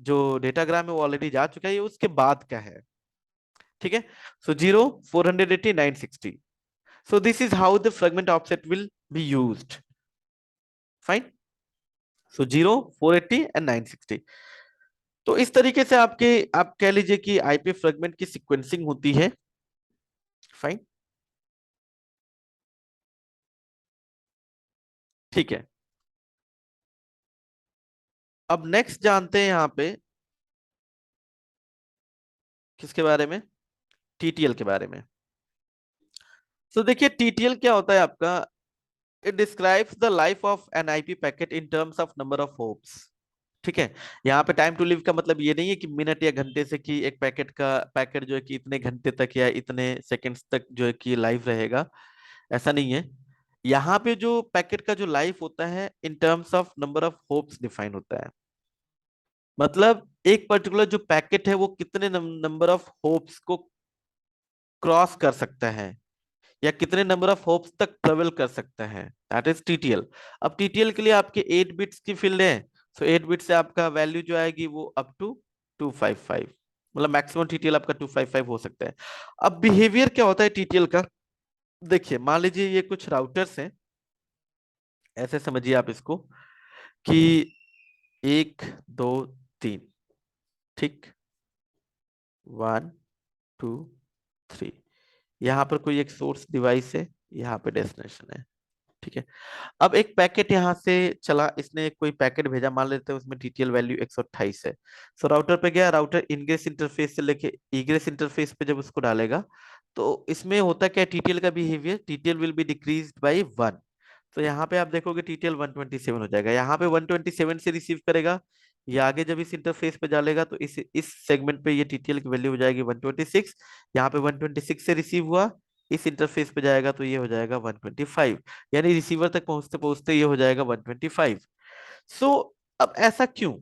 जो डेटाग्राम है वो ऑलरेडी जा चुका है, ये उसके बाद का है। ठीक है, सो 0, 480, 960। सो this is how the fragment offset will be used. Fine. So 0, 480 and 960। तो इस तरीके से आपके, आप कह लीजिए कि आईपी फ्रेगमेंट की सीक्वेंसिंग होती है। फाइन। ठीक है, अब नेक्स्ट जानते हैं यहाँ पे किसके बारे में? टीटीएल के बारे में। तो देखिए टीटीएल क्या होता है आपका? It describes the life of N IP packet in terms of number of hopes. ठीक है, यहाँ पे टाइम टू लिव का मतलब ये नहीं है कि मिनट या घंटे से, कि एक पैकेट जो है कि इतने घंटे तक या इतने सेकंड्स तक जो है कि लाइव रहेगा। ऐसा नहीं है। यहाँ पे जो पैकेट का जो लाइफ होता है in terms of number of hopes define होता है। मतलब एक पर्टिकुलर जो पैकेट है वो कितने नंबर ऑफ होप्स को क्रॉस कर सकता है, या कितने नंबर ऑफ होप्स तक ट्रेवल कर सकता है, दैट इज टीटीएल। अब टीटीएल के लिए आपके 8 बिट्स की फील्ड है। सो 8 बिट से आपका वैल्यू जो आएगी वो अप टू 255। मतलब मैक्सिमम टीटीएल आपका 255 हो सकता है। अब बिहेवियर क्या होता है टीटीएल का? देखिए मान लीजिए ये कुछ राउटर्स हैं, ऐसे समझिए आप इसको कि 1 2 3। ठीक, 1 2 3। यहाँ पर कोई एक सोर्स डिवाइस है, यहाँ पे डेस्टिनेशन है। ठीक है, अब एक पैकेट यहाँ से चला, इसने कोई पैकेट भेजा, मान लेते हैं उसमें टीटीएल वैल्यू 128 है। सो राउटर पे गया, राउटर इनग्रेस इंटरफेस से लेके इग्रेस इंटरफेस पे जब उसको डालेगा, तो इसमें होता क्या है टीटीएल का behaviour? TTL will be decreased by 1। तो यहाँ पे आप देखोगे टीटीएल 127 हो जाएगा, यहाँ पे 127 से रिसीव करेगा। ये आगे जब इस इंटरफेस पे डालेगा तो इस सेगमेंट पे ये टीटीएल की वैल्यू हो जाएगी 126। यहाँ पे 126 से रिसीव हुआ, इस इंटरफेस पे जाएगा तो ये हो जाएगा 125। यानी रिसीवर तक पहुंचते पहुंचते ये हो जाएगा 125। सो अब ऐसा क्यों?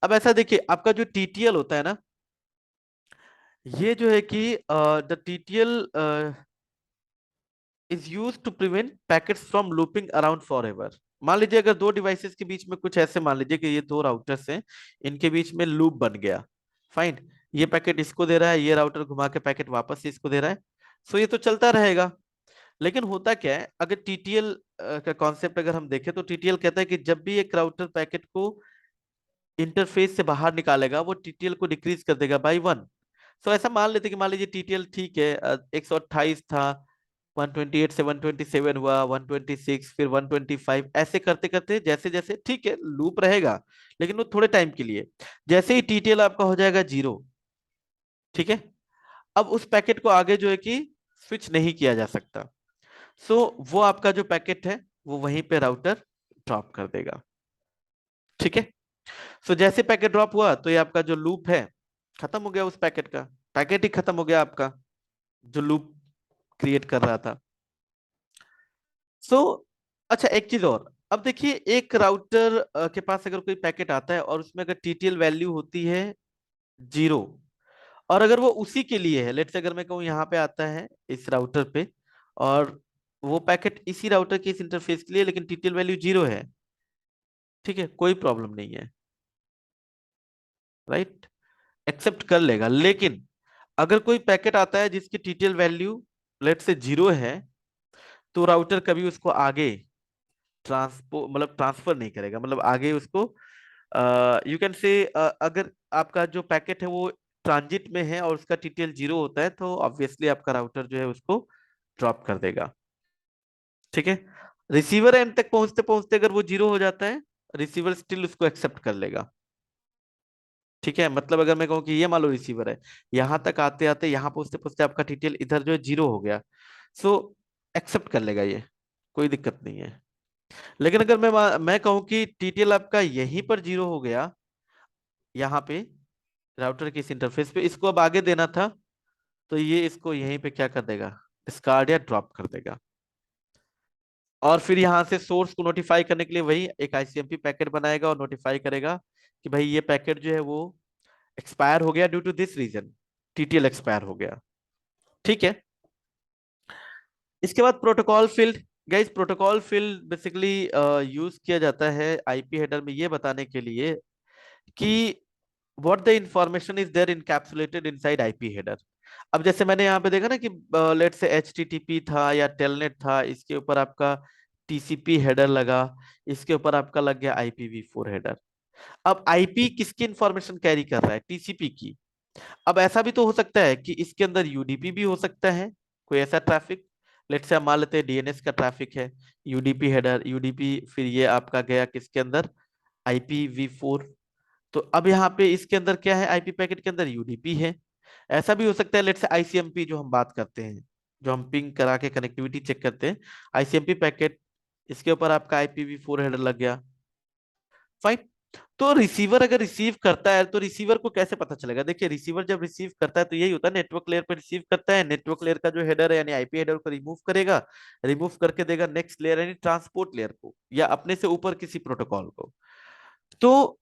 अब ऐसा देखिए, आपका जो टीटीएल होता है ना, ये जो है कि the TTL is use to prevent packets from looping around forever. मान लीजिए अगर दो डिवाइसेस के बीच में कुछ ऐसे, मान लीजिए कि ये दो राउटर्स हैं, इनके बीच में लूप बन गया। फाइन, ये पैकेट इसको दे रहा है, ये राउटर घुमा के पैकेट वापस से इसको दे रहा है। सो ये तो चलता रहेगा। लेकिन होता क्या है, अगर टीटीएल का कॉन्सेप्ट अगर हम देखें, तो टीटीएल कहता है कि जब भी एक राउटर पैकेट को इंटरफेस से बाहर निकालेगा, वो टीटीएल को डिक्रीज कर देगा बाई 1। सो ऐसा मान लेते कि मान लीजिए टीटीएल ठीक है 128 था, 128 से 127 हुआ, 126, फिर 125, ऐसे करते करते जैसे जैसे, ठीक है लूप रहेगा लेकिन वो थोड़े टाइम के लिए। जैसे ही टीटीएल आपका हो जाएगा 0, ठीक है, अब उस पैकेट को आगे जो है कि स्विच नहीं किया जा सकता। सो वो आपका जो पैकेट है वो वहीं पे राउटर ड्रॉप कर देगा। ठीक है, सो जैसे पैकेट ड्रॉप हुआ तो ये आपका जो लूप है खत्म हो गया, उस पैकेट का पैकेट ही खत्म हो गया आपका, जो लूप क्रिएट कर रहा था। सो अच्छा, एक चीज और, अब देखिए एक राउटर के पास अगर कोई पैकेट आता है और उसमें अगर टीटीएल वैल्यू होती है 0, और अगर वो उसी के लिए है, लेट से अगर मैं कहूँ यहाँ पे आता है इस राउटर पे, और वो पैकेट इसी राउटर के इस इंटरफेस के लिए, लेकिन टीटीएल वैल्यू 0 है, ठीक है, कोई प्रॉब्लम नहीं है, राइट, एक्सेप्ट कर लेगा। लेकिन अगर कोई पैकेट आता है जिसकी टीटीएल वैल्यू लेट से 0 है, तो राउटर कभी उसको आगे ट्रांसपो मतलब ट्रांसफर नहीं करेगा, मतलब आगे उसको यू कैन से अगर आपका जो पैकेट है वो ट्रांजिट में है और उसका टीटीएल 0 होता है तो ऑब्वियसली आपका राउटर जो है उसको ड्रॉप कर देगा। ठीक है। रिसीवर एंड तक पहुंचते पहुंचते अगर वो 0 हो जाता है, रिसीवर स्टिल उसको एक्सेप्ट कर लेगा। ठीक है, मतलब अगर मैं कहूँ कि ये मान लो रिसीवर है, यहां तक आते आते यहाँ पहुंचते पहुंचते आपका टीटीएल इधर जो है 0 हो गया, सो एक्सेप्ट कर लेगा ये, कोई दिक्कत नहीं है। लेकिन अगर मैं कहूँ कि टीटीएल आपका यहीं पर 0 हो गया, यहाँ पे राउटर के इस इंटरफेस पे, इसको अब आगे देना था, तो ये इसको यहीं पे क्या कर देगा, डिस्कार्ड या ड्रॉप कर देगा। और फिर यहाँ से सोर्स को नोटिफाई करने के लिए वही एक आईसीएमपी पैकेट बनाएगा और नोटिफाई करेगा कि भाई ये पैकेट जो है वो एक्सपायर हो गया due to this reason, TTL expire हो गया। ठीक है। इसके बाद protocol field. Guys protocol field basically use किया जाता है आईपी हेडर में ये बताने के लिए कि what the information is there encapsulated inside IP header. अब जैसे मैंने यहाँ पे देखा ना कि लेट से एचटीटीपी था या टेलनेट था, इसके ऊपर आपका टीसीपी हेडर लगा, इसके ऊपर आपका लग गया आईपीवी4 हेडर। अब आईपी किसकी इंफॉर्मेशन कैरी कर रहा है, टीसीपी की। अब ऐसा भी तो हो सकता है कि इसके अंदर यूडीपी भी हो सकता है, कोई ऐसा ट्रैफिक। लेट से हम मान लेते हैं डीएनएस का ट्रैफिक है, यूडीपी हेडर, यूडीपी फिर ये आपका गया किसके अंदर, आईपीवी4। तो अब यहाँ पे इसके अंदर क्या है, आईपी पैकेट के अंदर यूडीपी है। ऐसा भी हो सकता है लेट से आईसीएमपी जो हम बात करते हैं, जो हम पिंग करा के कनेक्टिविटी चेक करते हैं, आईसीएमपी पैकेट, इसके ऊपर आपका आईपीवी4 हेडर लग गया। फाइन। तो रिसीवर अगर रिसीव करता है तो रिसीवर को कैसे पता चलेगा, देखिए रिसीवर जब रिसीव करता है तो यही होता है, नेटवर्क लेयर पर रिसीव करता है, नेटवर्क लेयर का जो हेडर है यानी आईपी हेडर को रिमूव करेगा, रिमूव करके देगा नेक्स्ट लेयर यानी ट्रांसपोर्ट लेयर को या अपने से ऊपर किसी प्रोटोकॉल को। तो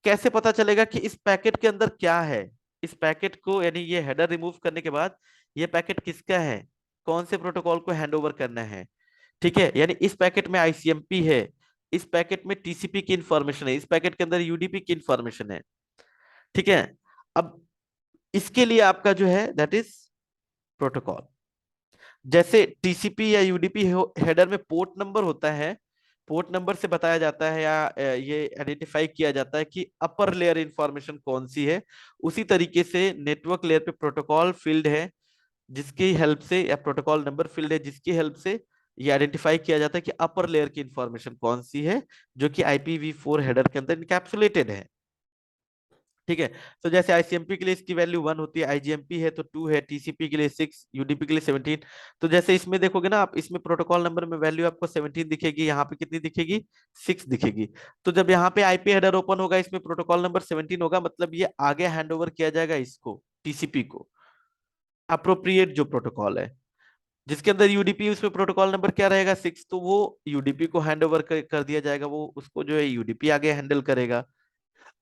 कैसे पता चलेगा कि इस पैकेट के अंदर क्या है, इस पैकेट को यानी ये हेडर रिमूव करने के बाद ये पैकेट किसका है, कौन से प्रोटोकॉल को हैंड ओवर करना है। ठीक है, यानी इस पैकेट में आईसीएमपी है, इस पैकेट में टीसीपी की इंफॉर्मेशन है, इस पैकेट के अंदर यूडीपी की इंफॉर्मेशन है। ठीक है। अब इसके लिए आपका जो है दैट इज प्रोटोकॉल। जैसे टीसीपी या यूडीपी हेडर में पोर्ट नंबर होता है, पोर्ट नंबर से बताया जाता है या ये आइडेंटिफाई किया जाता है कि अपर लेयर इंफॉर्मेशन कौन सी है। उसी तरीके से नेटवर्क लेयर पे प्रोटोकॉल फील्ड है जिसकी हेल्प से, या प्रोटोकॉल नंबर फील्ड है जिसकी हेल्प से ये आइडेंटिफाई किया जाता है कि अपर लेयर की इंफॉर्मेशन कौन सी है जो कि आईपीवी4 हेडर के अंदर इनकैप्सुलेटेड है। ठीक है। तो जैसे आईसीएमपी के लिए इसकी वैल्यू 1 होती है, आईजीएमपी है तो 2 है, टीसीपी के लिए 6, यूडीपी के लिए 17। तो जैसे इसमें देखोगे ना आप, इसमें प्रोटोकॉल नंबर में वैल्यू आपको 17 दिखेगी, यहाँ पे कितनी दिखेगी, 6 दिखेगी। तो जब यहाँ पे आईपी हेडर ओपन होगा, इसमें प्रोटोकॉल नंबर 17 होगा, मतलब ये आगे हैंड ओवर किया जाएगा इसको, टीसीपी को, अप्रोप्रिएट जो प्रोटोकॉल है जिसके अंदर यूडीपी, उसमें प्रोटोकॉल नंबर क्या रहेगा, 6, तो वो यूडीपी को हैंड ओवर कर दिया जाएगा, वो उसको जो है यूडीपी आगे हैंडल करेगा।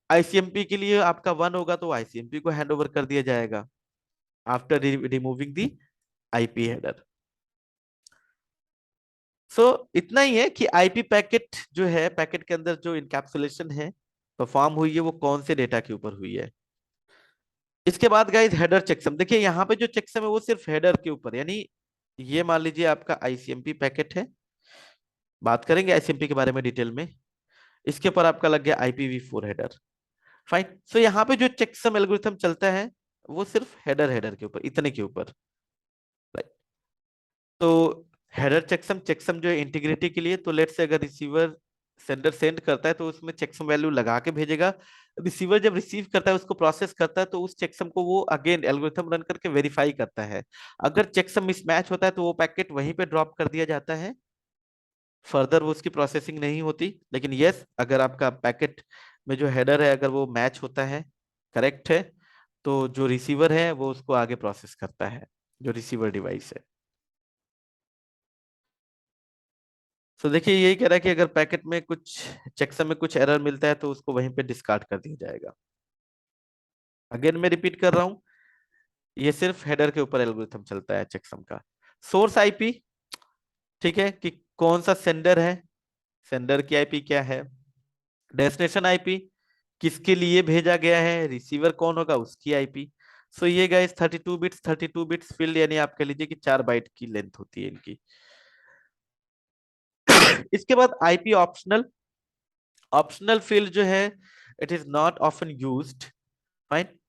आईसीएमपी के लिए आपका 1 होगा तो आईसीएमपी को हैंड ओवर कर दिया जाएगा आफ्टर रिमूविंग दी आईपी हेडर। सो इतना ही है कि आईपी पैकेट जो है, पैकेट के अंदर जो इनकैप्सुलेशन है परफॉर्म हुई है वो कौन से डेटा के ऊपर हुई है। इसके बाद गाइस हेडर चेकसम, देखिए यहाँ पे जो चेकसम है वो सिर्फ हेडर के ऊपर, यानी ये मान लीजिए आपका आईसीएमपी पैकेट है, बात करेंगे आईसीएमपी के बारे में डिटेल में, इसके ऊपर आपका लग गया आईपीवी4 हेडर। फाइन। सो यहाँ पे जो चेकसम एल्गोरिथम चलता है वो सिर्फ हेडर हेडर के ऊपर, इतने के ऊपर। राइट। तो हेडर चेकसम, चेकसम जो है इंटीग्रिटी के लिए, तो लेट से अगर रिसीवर सेंडर सेंड करता है तो उसमें चेकसम वैल्यू लगा के भेजेगा, रिसीवर जब रिसीव करता है उसको प्रोसेस करता है तो उस चेकसम को वो अगेन एल्गोरिथम रन करके वेरीफाई करता है। अगर चेकसम मिसमैच होता है तो वो पैकेट वहीं पे ड्रॉप कर दिया जाता है, फर्दर वो उसकी प्रोसेसिंग नहीं होती। लेकिन यस, अगर आपका पैकेट में जो हेडर है अगर वो मैच होता है, करेक्ट है, तो जो रिसीवर है वो उसको आगे प्रोसेस करता है, जो रिसीवर डिवाइस है। तो देखिए यही कह रहा है कि अगर पैकेट में कुछ, चेकसम में कुछ एरर मिलता है तो उसको वहीं पे डिस्कार्ड कर दिया जाएगा। अगेन मैं रिपीट कर रहा हूं, ये सिर्फ हेडर के ऊपर एल्गोरिथम चलता है चेकसम का। सोर्स आईपी, ठीक है, कि कौन सा सेंडर है, सेंडर की आईपी क्या है। डेस्टिनेशन आईपी, किसके लिए भेजा गया है, रिसीवर कौन होगा उसकी आईपी। सो ये गाइस 32 बिट्स, 32 बिट्स फील्ड, यानी आप कह लीजिए कि 4 बाइट की लेंथ होती है इनकी। इसके बाद आईपी ऑप्शनल, ऑप्शनल फील्ड जो है it is not often used. Fine,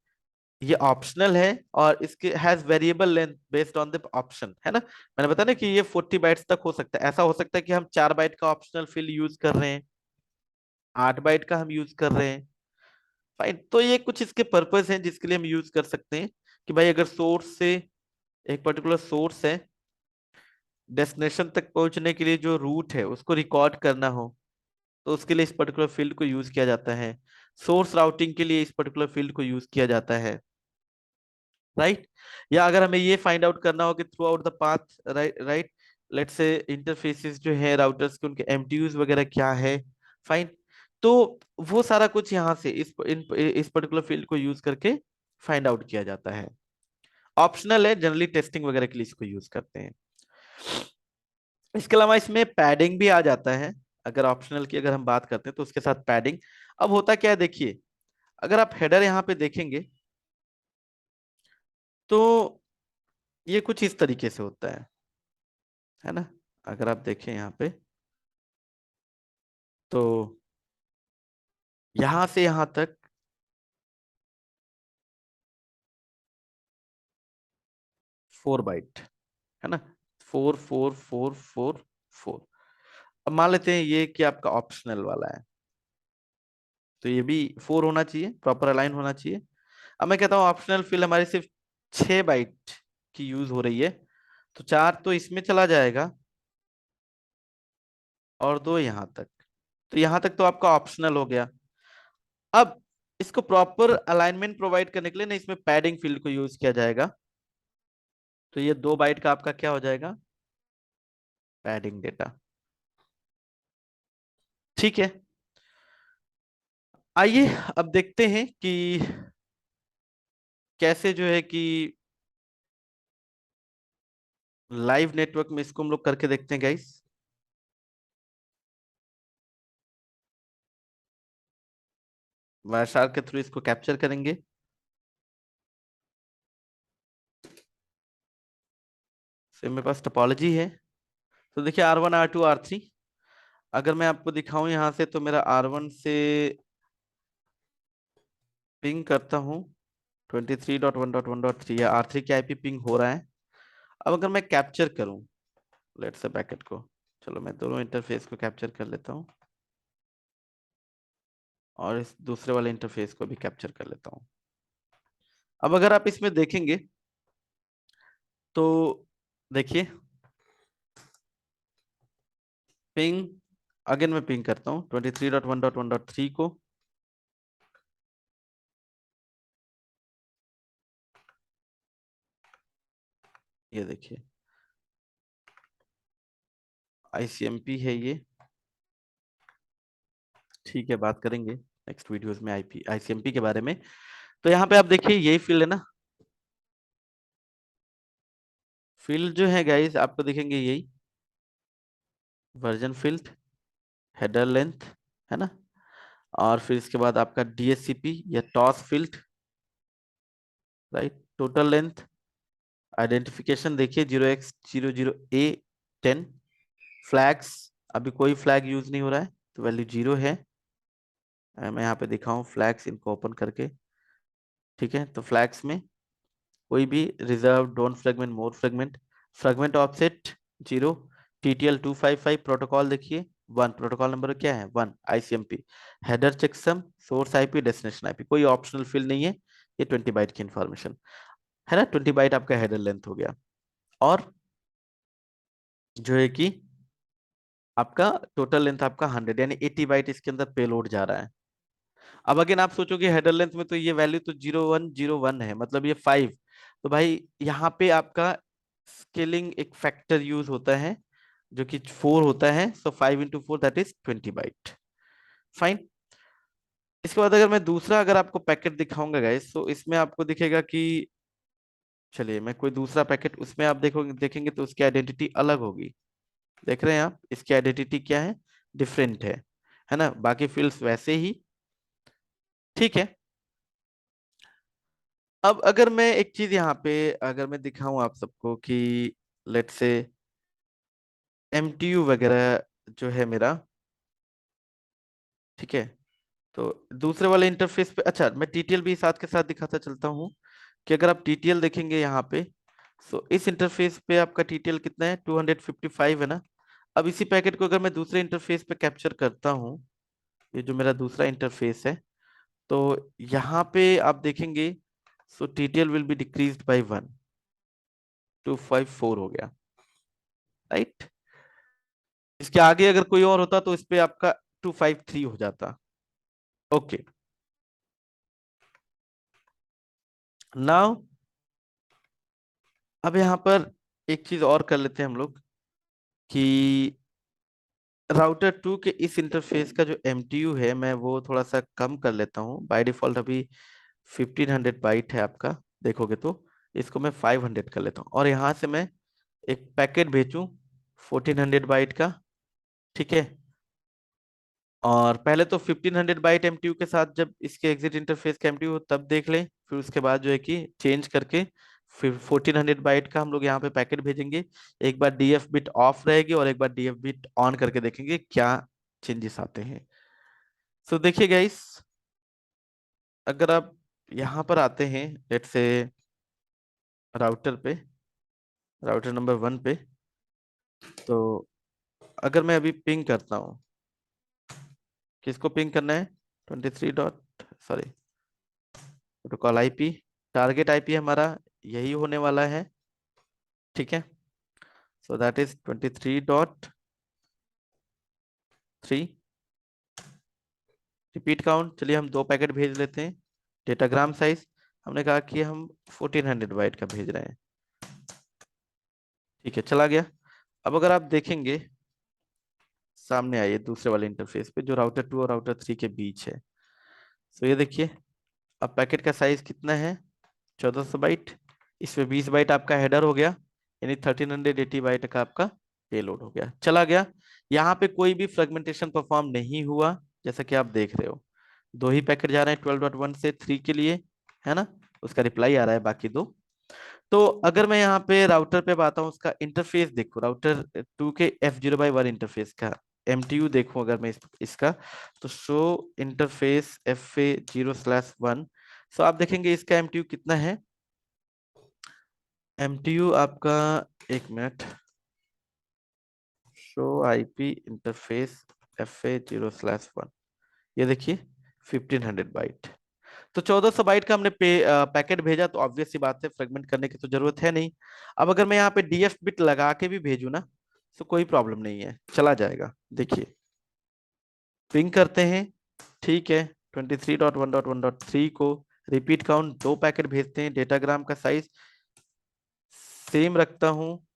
ये ऑप्शनल है और इसके has variable length based on the option, है ना। मैंने बताया ना कि ये 40 बाइट्स तक हो सकता है। ऐसा हो सकता है कि हम 4 बाइट का ऑप्शनल फील्ड यूज कर रहे हैं, 8 बाइट का हम यूज कर रहे हैं। फाइन, तो ये कुछ इसके पर्पस हैं जिसके लिए हम यूज कर सकते हैं कि भाई अगर सोर्स से, एक पर्टिकुलर सोर्स है, डेस्टिनेशन तक पहुंचने के लिए जो रूट है उसको रिकॉर्ड करना हो, तो उसके लिए इस पर्टिकुलर फील्ड को यूज किया जाता है। सोर्स राउटिंग के लिए इस पर्टिकुलर फील्ड को यूज किया जाता है, राइट। या अगर हमें ये फाइंड आउट करना हो कि through out the path, right right, let's say interfaces जो है राउटर्स के, उनके एमटीयूज वगैरह क्या है। फाइन, तो वो सारा कुछ यहाँ से इस पर्टिकुलर फील्ड को यूज करके फाइंड आउट किया जाता है। ऑप्शनल है, जनरली टेस्टिंग वगैरह के लिए इसको यूज करते हैं। इसके अलावा इसमें पैडिंग भी आ जाता है। अगर ऑप्शनल की अगर हम बात करते हैं तो उसके साथ पैडिंग। अब होता क्या है देखिए, अगर आप हेडर यहाँ पे देखेंगे तो ये कुछ इस तरीके से होता है ना। अगर आप देखें यहाँ पे तो यहां से यहां तक 4 बाइट, है ना। 4 4 4 4 4। अब मान लेते हैं ये कि आपका ऑप्शनल वाला है, तो ये भी 4 होना चाहिए, प्रॉपर अलाइन होना चाहिए। अब मैं कहता हूँ ऑप्शनल फिल हमारी सिर्फ 6 बाइट की यूज हो रही है, तो 4 तो इसमें चला जाएगा और 2 यहां तक। तो यहां तक तो आपका ऑप्शनल हो गया। अब इसको प्रॉपर अलाइनमेंट प्रोवाइड करने के लिए ना इसमें पैडिंग फील्ड को यूज किया जाएगा। तो ये 2 बाइट का आपका क्या हो जाएगा, पैडिंग डेटा। ठीक है, आइए अब देखते हैं कि कैसे जो है कि लाइव नेटवर्क में इसको हम लोग करके देखते हैं गाइस। वायरशार्क के थ्रू इसको कैप्चर करेंगे। तो मेरे पास टोपोलॉजी है, तो देखिए R1 R2 R3। अगर मैं आपको दिखाऊं यहां से तो मेरा R1 से पिंग करता हूं 23.1.1.3, या R3 की आईपी पिंग हो रहा है। अब अगर मैं कैप्चर करूं लेट्स से पैकेट को, चलो मैं दोनों इंटरफेस को कैप्चर कर लेता हूं और इस दूसरे वाले इंटरफेस को भी कैप्चर कर लेता हूं। अब अगर आप इसमें देखेंगे तो देखिए पिंग, अगेन मैं पिंग करता हूँ 23.1.1.3 को। ये देखिए आईसीएमपी है ये। ठीक है, बात करेंगे नेक्स्ट वीडियोस में आईपी आईसीएमपी के बारे में। तो यहाँ पे आप देखिए यही फील्ड है ना, फील्ड जो है गाइस आपको दिखेंगे यही वर्जन फील्ड, हेडर लेंथ, है ना। और फिर इसके बाद आपका डीएससीपी या toss field, right, total length, identification देखिए 0x00A10। फ्लैग्स, अभी कोई फ्लैग यूज नहीं हो रहा है तो वैल्यू 0 है। मैं यहाँ पे दिखाऊं फ्लैग्स इनको ओपन करके, ठीक है। तो फ्लैग्स में कोई भी reserve, don't fragment, more fragment, fragment offset 0, TTL 255, protocol देखिए 1, प्रोटोकॉल नंबर क्या है 1, ICMP, header checksum, source IP, destination IP, कोई ऑप्शनल फील्ड नहीं है। ये 20 बाइट की इंफॉर्मेशन है ना। 20 बाइट आपका हेडर लेंथ हो गया। और जो है कि आपका टोटल लेंथ आपका 100, यानी 80 बाइट इसके अंदर पेलोड जा रहा है। अब अगर आप सोचोगे हेडर लेंथ में तो ये वैल्यू तो 0101 है, मतलब ये 5। तो भाई यहाँ पे आपका स्केलिंग एक फैक्टर यूज होता है जो कि 4 होता है, so 5 into 4 that is 20 byte. Fine, इसके बाद अगर मैं दूसरा अगर आपको पैकेट दिखाऊंगा गाइस तो इसमें आपको दिखेगा कि, चलिए मैं कोई दूसरा पैकेट, उसमें आप देखोगे देखेंगे तो उसकी आइडेंटिटी अलग होगी। देख रहे हैं आप इसकी आइडेंटिटी क्या है, डिफरेंट है ना। बाकी फील्ड्स वैसे ही, ठीक है। अब अगर मैं एक चीज यहाँ पे अगर मैं दिखाऊं आप सबको कि लेट्स से एमटीयू वगैरह जो है मेरा, ठीक है, तो दूसरे वाले इंटरफेस पे, अच्छा मैं टीटीएल भी साथ के साथ दिखाता चलता हूँ कि अगर आप टीटीएल देखेंगे यहाँ पे, सो इस इंटरफेस पे आपका टीटीएल कितना है, 255 है ना। अब इसी पैकेट को अगर मैं दूसरे इंटरफेस पे कैप्चर करता हूँ, ये जो मेरा दूसरा इंटरफेस है, तो यहाँ पे आप देखेंगे, so TTL will be decreased by 1, 254 हो गया, राइट। इसके आगे अगर कोई और होता तो इस पे आपका 253 हो जाता। ओके, नाउ अब यहाँ पर एक चीज और कर लेते हैं हम लोग कि राउटर 2 के इस इंटरफेस का जो एमटीयू है, मैं वो थोड़ा सा कम कर लेता हूँ। बाय डिफॉल्ट अभी 1500 बाइट है आपका, देखोगे तो इसको मैं 500 कर लेता हूँ, और यहाँ से मैं एक पैकेट भेजूं 1400 बाइट का, ठीक है। और पहले तो 1500 बाइट एमटीयू के साथ जब इसके एग्जिट इंटरफेस का एमटीयू हो तब देख लें, फिर उसके बाद जो है कि चेंज करके फिर 1400 बाइट का हम लोग यहाँ पे पैकेट भेजेंगे। एक बार डीएफ बिट ऑफ रहेगी और एक बार डीएफ बिट ऑन करके देखेंगे क्या चेंजेस आते हैं। सो देखिए गाइस, अगर आप यहाँ पर आते हैं लेट्स से राउटर पे, राउटर नंबर 1 पे, तो अगर मैं अभी पिंग करता हूँ, किसको पिंग करना है, 23 dot, sorry, protocol IP, target IP हमारा यही होने वाला है, ठीक है। So that is 23.3। Repeat count, चलिए हम 2 पैकेट भेज लेते हैं। डेटाग्राम साइज हमने कहा कि हम 1400 बाइट का भेज रहे हैं, ठीक है, चला गया। अब अगर आप देखेंगे सामने आइए दूसरे वाले इंटरफेस पे जो राउटर 2 और राउटर 3 के बीच है। सो ये देखिए, अब पैकेट का साइज कितना है, 1400 बाइट। इसमें 20 बाइट आपका हेडर हो गया, यानी 1380 बाइट का आपका पेलोड हो गया, चला गया। यहाँ पे कोई भी फ्रेगमेंटेशन परफॉर्म नहीं हुआ, जैसा कि आप देख रहे हो। 2 ही पैकेट जा रहे हैं 12.1 से 3 के लिए, है ना। उसका रिप्लाई आ रहा है बाकी 2। तो अगर मैं यहाँ पे राउटर पे बात हूँ, उसका इंटरफेस देखो, राउटर 2 के F0/1 इंटरफेस का एमटीयू देखूं अगर मैं इसका, तो शो इंटरफेस FA0/1। सो आप देखेंगे इसका एमटीयू कितना है, एमटीयू आपका, एक minute, show IP interface FA0/1, ये देखिए 1500 बाइट। तो 1400 बाइट का हमने पैकेट भेजा, तो ऑब्वियस सी बात है फ्रेगमेंट करने की तो जरूरत है नहीं। अब अगर मैं यहाँ पे डीएफ बिट लगा के भी भेजू ना, तो कोई प्रॉब्लम नहीं है, चला जाएगा। देखिए पिंग करते हैं, ठीक है, 23.1.1.3 को रिपीट काउंट 2 पैकेट भेजते हैं, डेटाग्राम का साइज सेम रखता हूँ।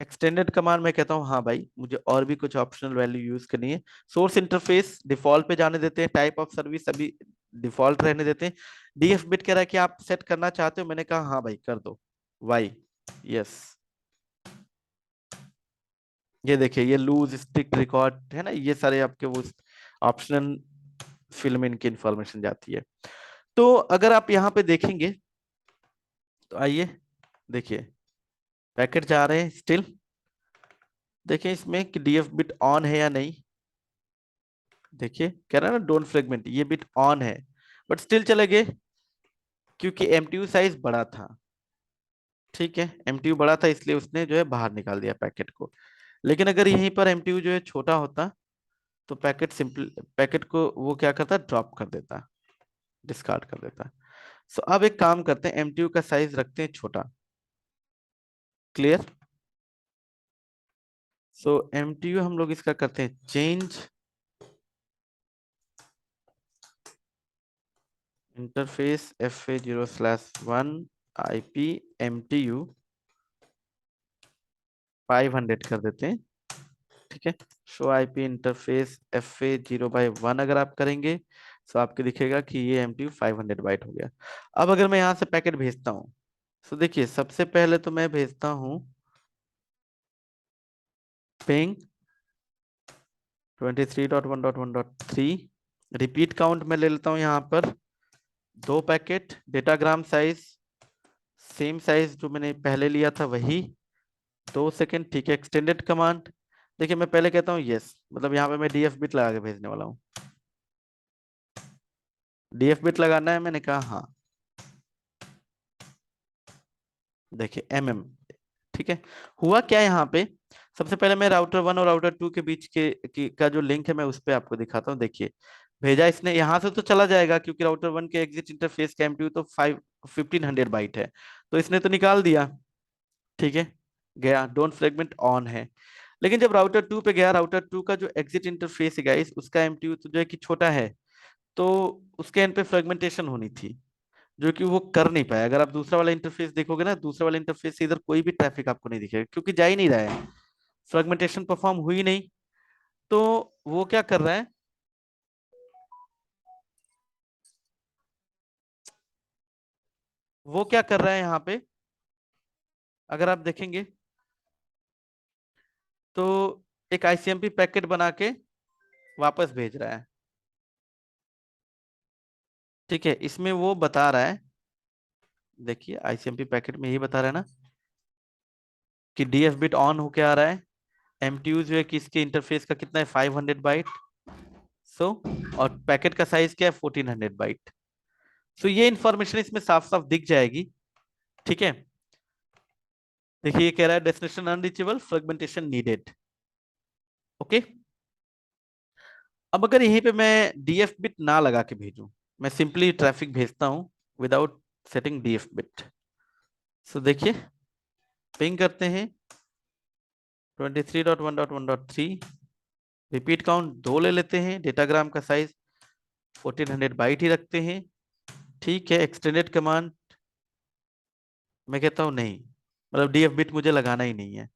एक्सटेंडेड कमांड में कहता हूँ हाँ भाई मुझे और भी कुछ ऑप्शनल वैल्यू यूज करनी है। सोर्स इंटरफेस डिफॉल्ट पे जाने देते हैं, टाइप ऑफ सर्विस अभी डिफॉल्ट रहने देते हैं। डीएफ बिट कह रहा है कि आप सेट करना चाहते हो, मैंने कहा हाँ भाई कर दो, वाई, यस। ये देखिए, ये लूज स्ट्रिक्ट रिकॉर्ड है ना, ये सारे आपके वो ऑप्शनल फिल्म इनकी इंफॉर्मेशन जाती है। तो अगर आप यहाँ पे देखेंगे, तो आइए देखिए, पैकेट जा रहे हैं स्टिल, देखिए इसमें कि डीएफ बिट ऑन है या नहीं। देखिए कह रहा है ना डोंट फ्रेगमेंट, ये बिट ऑन है, बट स्टिल चले गए क्योंकि एमटीयू साइज बड़ा था, ठीक है, एमटीयू बड़ा था इसलिए उसने जो है बाहर निकाल दिया पैकेट को। लेकिन अगर यहीं पर एमटीयू जो है छोटा होता, तो पैकेट सिंपल, पैकेट को वो क्या करता, ड्रॉप कर देता, डिस्कार्ड कर देता। सो अब एक काम करते हैं, एमटीयू का साइज रखते हैं छोटा, क्लियर। सो एमटीयू हम लोग इसका करते हैं change, interface FA0/1 IP MTU 500 कर देते हैं, ठीक है। शो आईपी इंटरफेस FA0/1 अगर आप करेंगे तो आपके दिखेगा कि ये एमटीयू 500 बाइट हो गया। अब अगर मैं यहाँ से पैकेट भेजता हूँ, तो देखिए सबसे पहले तो मैं भेजता हूँ पिंग 23.1.1.3, रिपीट काउंट में ले लेता हूँ यहाँ पर 2 packet, datagram size same size जो मैंने पहले लिया था वही, 2 सेकेंड, ठीक है। एक्सटेंडेड कमांड, देखिए मैं पहले कहता हूँ यस, मतलब यहाँ पे मैं डीएफ बिट लगा के भेजने वाला हूँ, डीएफ बिट लगाना है, मैंने कहा हाँ। देखिए ठीक है। हुआ क्या यहाँ पे, सबसे पहले मैं राउटर 1 और राउटर 2 के बीच का जो लिंक है मैं उस पर आपको दिखाता हूँ। देखिए भेजा इसने, यहाँ से तो चला जाएगा क्योंकि राउटर 1 के एग्जिट इंटरफेस का एमटीयू तो 1500 बाइट है, तो इसने तो निकाल दिया। ठीक है, गया डोंट फ्रेगमेंट ऑन है। लेकिन जब राउटर 2 पे गया, राउटर 2 का जो एग्जिट इंटरफेस है गाइस, उसका एमटीयू तो जो है कि छोटा है, तो उसके एंड पे फ्रेगमेंटेशन होनी थी, जो कि वो कर नहीं पाया। अगर आप दूसरा वाला इंटरफेस देखोगे ना, दूसरा वाला इंटरफेस से इधर कोई भी ट्रैफिक आपको नहीं दिखेगा क्योंकि जा ही नहीं रहा है, फ्रेगमेंटेशन परफॉर्म हुई नहीं। तो वो क्या कर रहा है, वो क्या कर रहा है यहाँ पे, अगर आप देखेंगे तो एक आईसीएमपी पैकेट बना के वापस भेज रहा है। ठीक है, इसमें वो बता रहा है, देखिए आईसीएमपी पैकेट में यही बता रहा है ना कि डीएफ बिट ऑन होके आ रहा है, एमटीयू जो है कि इसके इंटरफेस का कितना है 500 बाइट। सो और पैकेट का साइज क्या है 1400 बाइट। सो ये इंफॉर्मेशन इसमें साफ साफ दिख जाएगी। ठीक है, देखिए ये कह रहा है destination unreachable, fragmentation needed. Okay, अब अगर यहीं पे मैं डीएफ बिट ना लगा के भेजूं, मैं सिंपली ट्रैफिक भेजता हूं विदाउट सेटिंग डीएफ बिट। सो देखिए पिंग करते हैं 23.1.1.3, रिपीट काउंट 2 ले लेते हैं, डेटाग्राम का साइज 1400 बाइट ही रखते हैं। ठीक है, एक्सटेंडेड कमांड मैं कहता हूं नहीं, मतलब डीएफ बिट मुझे लगाना ही नहीं है।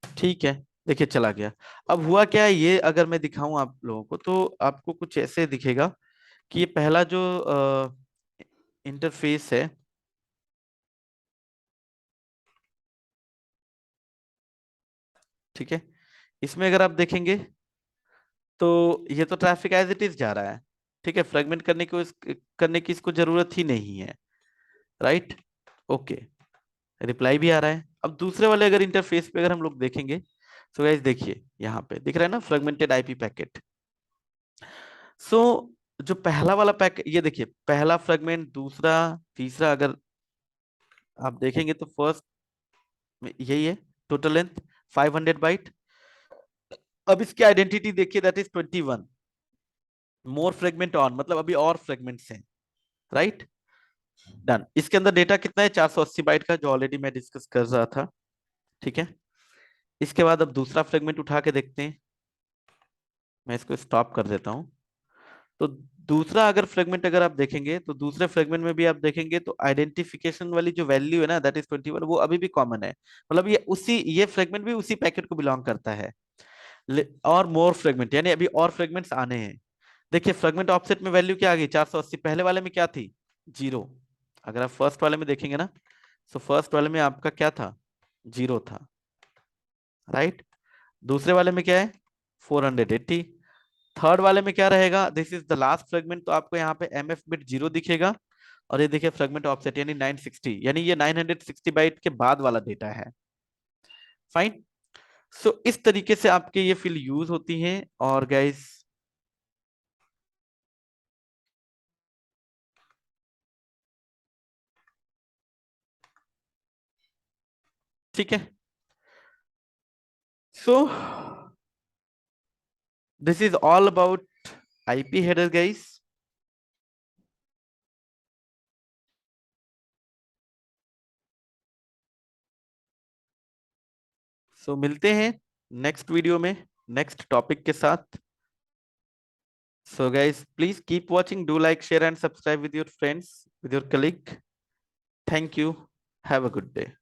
ठीक है, देखिए चला गया। अब हुआ क्या है, ये अगर मैं दिखाऊं आप लोगों को तो आपको कुछ ऐसे दिखेगा कि ये पहला जो इंटरफेस है, ठीक है, इसमें अगर आप देखेंगे तो ये तो ट्रैफिक एज इट इज जा रहा है। ठीक है, फ्रेगमेंट करने की इसको जरूरत ही नहीं है। राइट, ओके, रिप्लाई भी आ रहा है। अब दूसरे वाले अगर इंटरफेस पे अगर हम लोग देखेंगे तो गाइस देखिए यहाँ पे दिख रहा है ना फ्रेगमेंटेड आईपी पैकेट। सो जो पहला वाला पैकेट, ये देखिए पहला फ्रेगमेंट, दूसरा, तीसरा, अगर आप देखेंगे तो फर्स्ट में यही है, टोटल लेंथ 500 बाइट। अब इसकी आइडेंटिटी देखिए that is 21, more fragment on, मतलब अभी और फ्रेगमेंट्स हैं। Right, done. इसके अंदर डेटा कितना है 480 बाइट का, जो ऑलरेडी मैं डिस्कस कर रहा था। ठीक है, इसके बाद अब दूसरा फ्रेगमेंट उठा के देखते हैं, मैं इसको स्टॉप कर देता हूं। तो दूसरा अगर फ्रेगमेंट अगर आप देखेंगे तो दूसरे फ्रेगमेंट में भी आप देखेंगे तो आइडेंटिफिकेशन वाली जो वैल्यू है ना दैट इज 21, वो अभी भी कॉमन है, मतलब ये फ्रेगमेंट भी उसी पैकेट को बिलोंग करता है। और मोर फ्रेगमेंट यानी अभी और फ्रेगमेंट्स आने हैं। देखिए फ्रेगमेंट ऑफसेट में वैल्यू क्या आ गई 480, पहले वाले में क्या थी, जीरो। अगर आप फर्स्ट वाले में देखेंगे ना, तो फर्स्ट वाले में आपका क्या था, जीरो था। राइट, दूसरे वाले में क्या है 480, थर्ड वाले में क्या रहेगा, this is the last fragment, तो आपको यहाँ पे एमएफ बिट जीरो दिखेगा। और ये देखिए फ्रेगमेंट ऑफसेट यानी 960, यानी ये 960 बाइट के बाद वाला डेटा है। फाइन, सो इस तरीके से आपके ये फील्ड यूज होती हैं। और गाइस ठीक है, so this is all about IP header guys. So मिलते हैं नेक्स्ट वीडियो में नेक्स्ट टॉपिक के साथ। So guys, please keep watching. Do like, share and subscribe with your friends, with your colleague. Thank you. Have a good day.